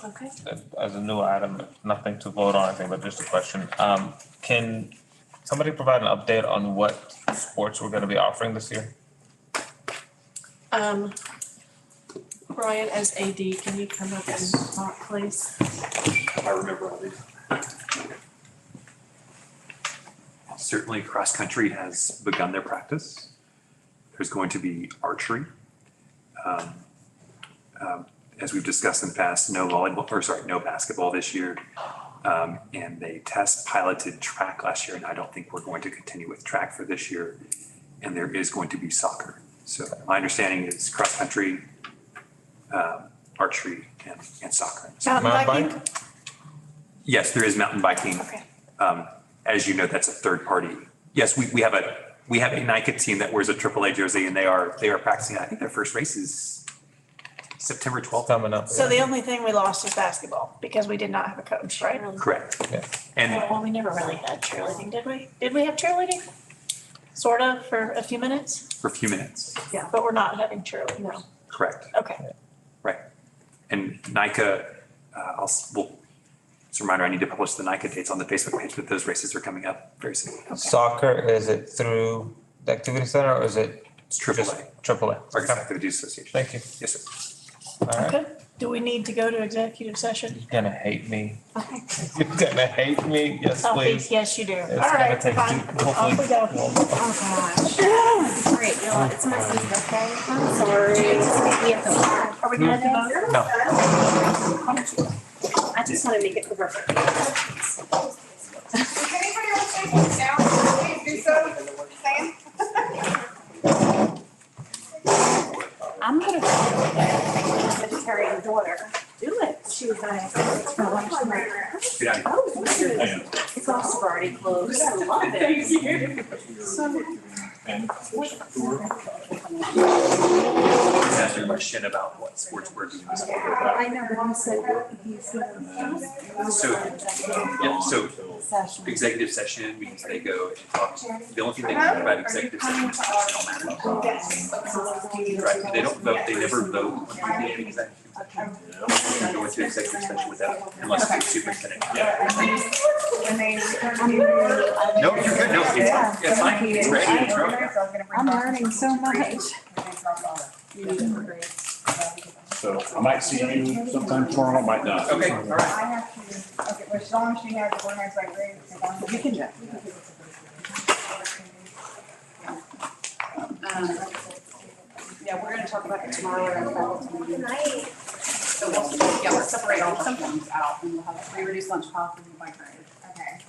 Okay. As a new item, nothing to vote on, I think, but just a question. Can somebody provide an update on what sports we're gonna be offering this year? Brian, as AD, can you come up and talk, please? I remember all these. Certainly, cross-country has begun their practice. There's going to be archery. As we've discussed in the past, no basketball this year. And they test piloted track last year, and I don't think we're going to continue with track for this year. And there is going to be soccer. So my understanding is cross-country, archery, and soccer. Mountain Mountain biking? Yes, there is mountain biking. Okay. As you know, that's a third party. Yes, we have a NICA team that wears a AAA jersey, and they are practicing. I think their first race is September 12th. Coming up. So the only thing we lost is basketball because we did not have a coach, right? Correct. Yeah. And Well, we never really had cheerleading, did we? Did we have cheerleading? Sort of for a few minutes, for a few minutes, but we're not having cheerleading. No. correct. Okay. Right. And NICA, just a reminder, I need to publish the NICA dates on the Facebook page, but those races are coming up very soon. Soccer, is it through the activity center or is it It's AAA, AAA? Arkansas Activities Association. Thank you. Yes, sir. All right. Okay. Do we need to go to executive session? You're gonna hate me. Okay. You're gonna hate me. Yes, Oh, please. yes, you do. All It's gonna right, take fine. hopefully. Off we go. Oh, gosh. Great, well, it's messy, okay? I'm sorry. We have to. Are we going to vote? No. I just want to make it over. I'm gonna go carry your daughter. Do it. She was gonna. Yeah. It's also already closed. I love it. Ask your question about what sports we're doing this fall. I know, but he said he's So executive session means they go and talk. The only thing they can talk about executive session is personnel matters. Right, they don't vote, they never vote when we do an executive. They go into executive session without, unless the superintendent. No, you're good, no, it's fine, it's ready, it's ready. I'm learning so much. So I might see you sometime tomorrow, I might not. Okay, all right. Okay, well, as long as she has one that's like ready. You can do. Yeah, we're gonna talk about it tomorrow at our faculty meeting. So we'll separate all the ones out and we'll have a free reduced lunch policy by grade. Okay.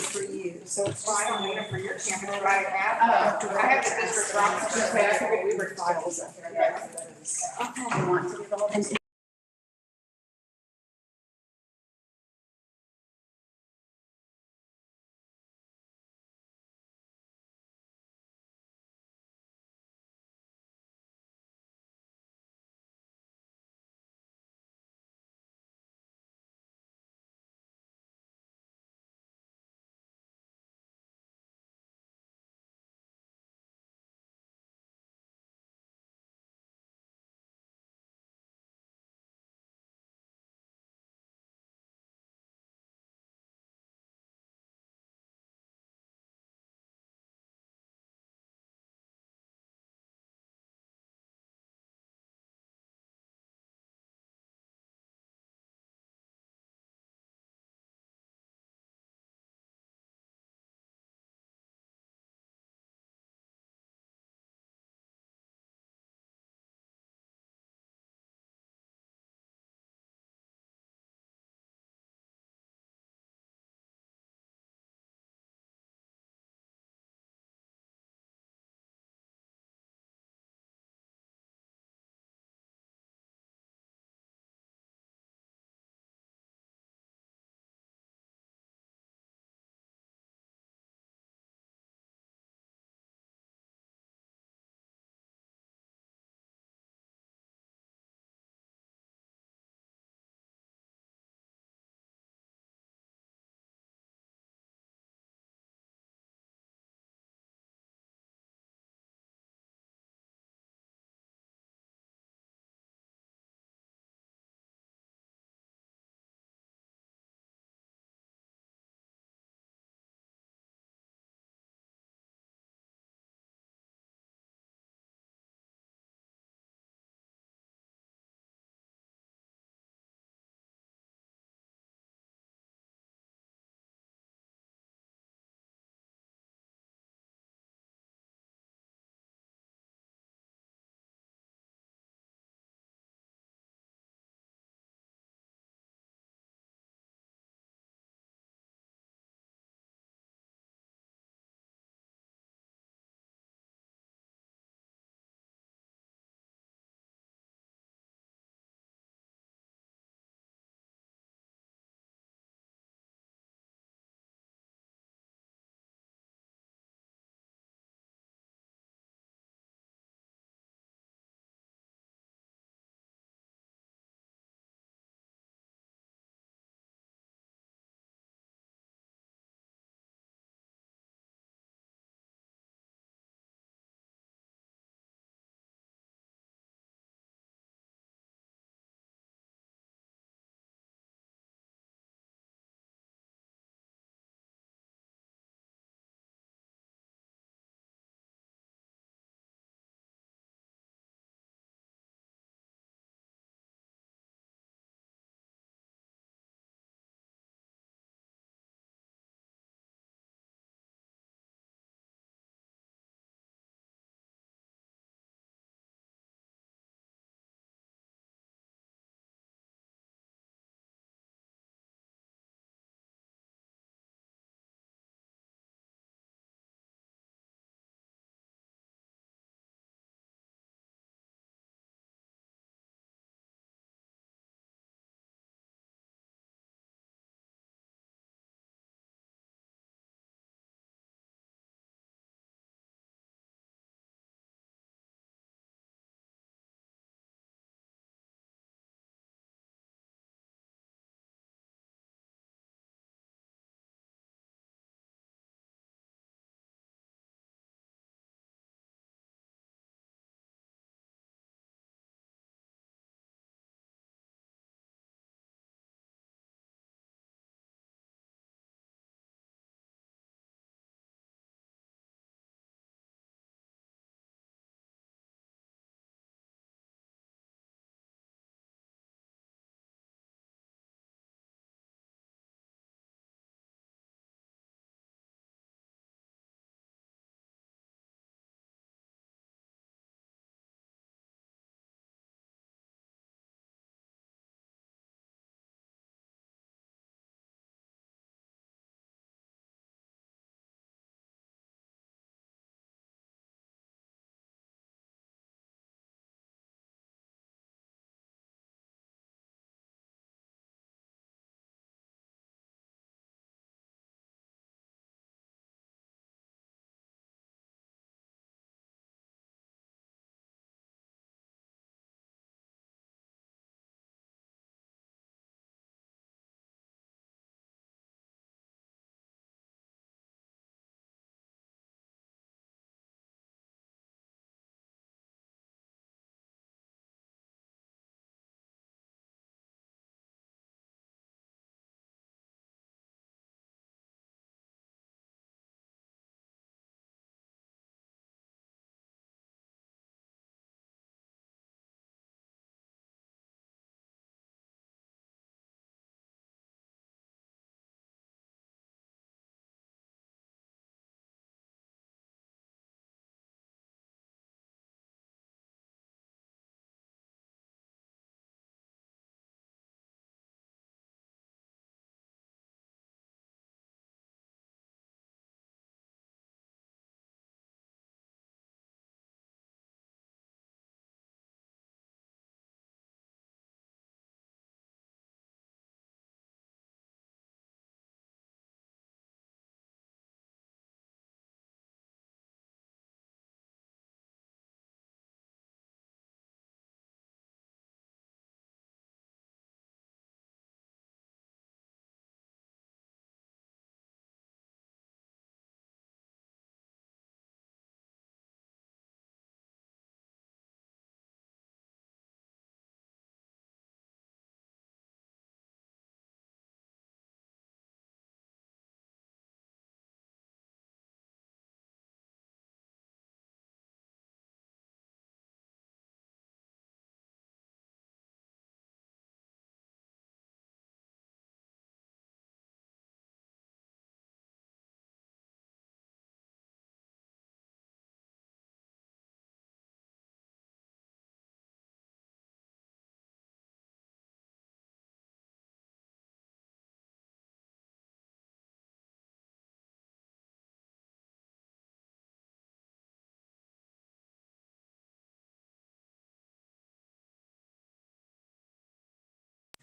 For you, so it's Well, I don't need it for your camera right now. I have the district drops. I figured we were files. Okay. You want to do the whole thing?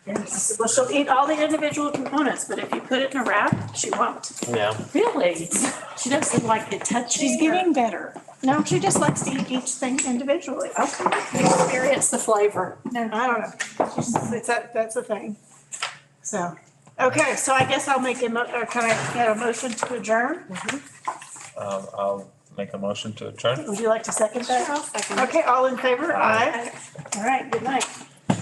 Yes. Well, she'll eat all the individual components, but if you put it in a wrap, she won't. Yeah. Really? She doesn't like it touched. She's getting better. No, she just likes to eat each thing individually. Okay. Experience the flavor. No, I don't know. That's the thing. So, okay, so I guess I'll make or can I get a motion to adjourn? I'll make a motion to adjourn. Would you like to second that? I'll second. Okay, all in favor? Aye. All right, good night.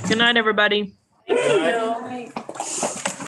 Good night, everybody. Thank you.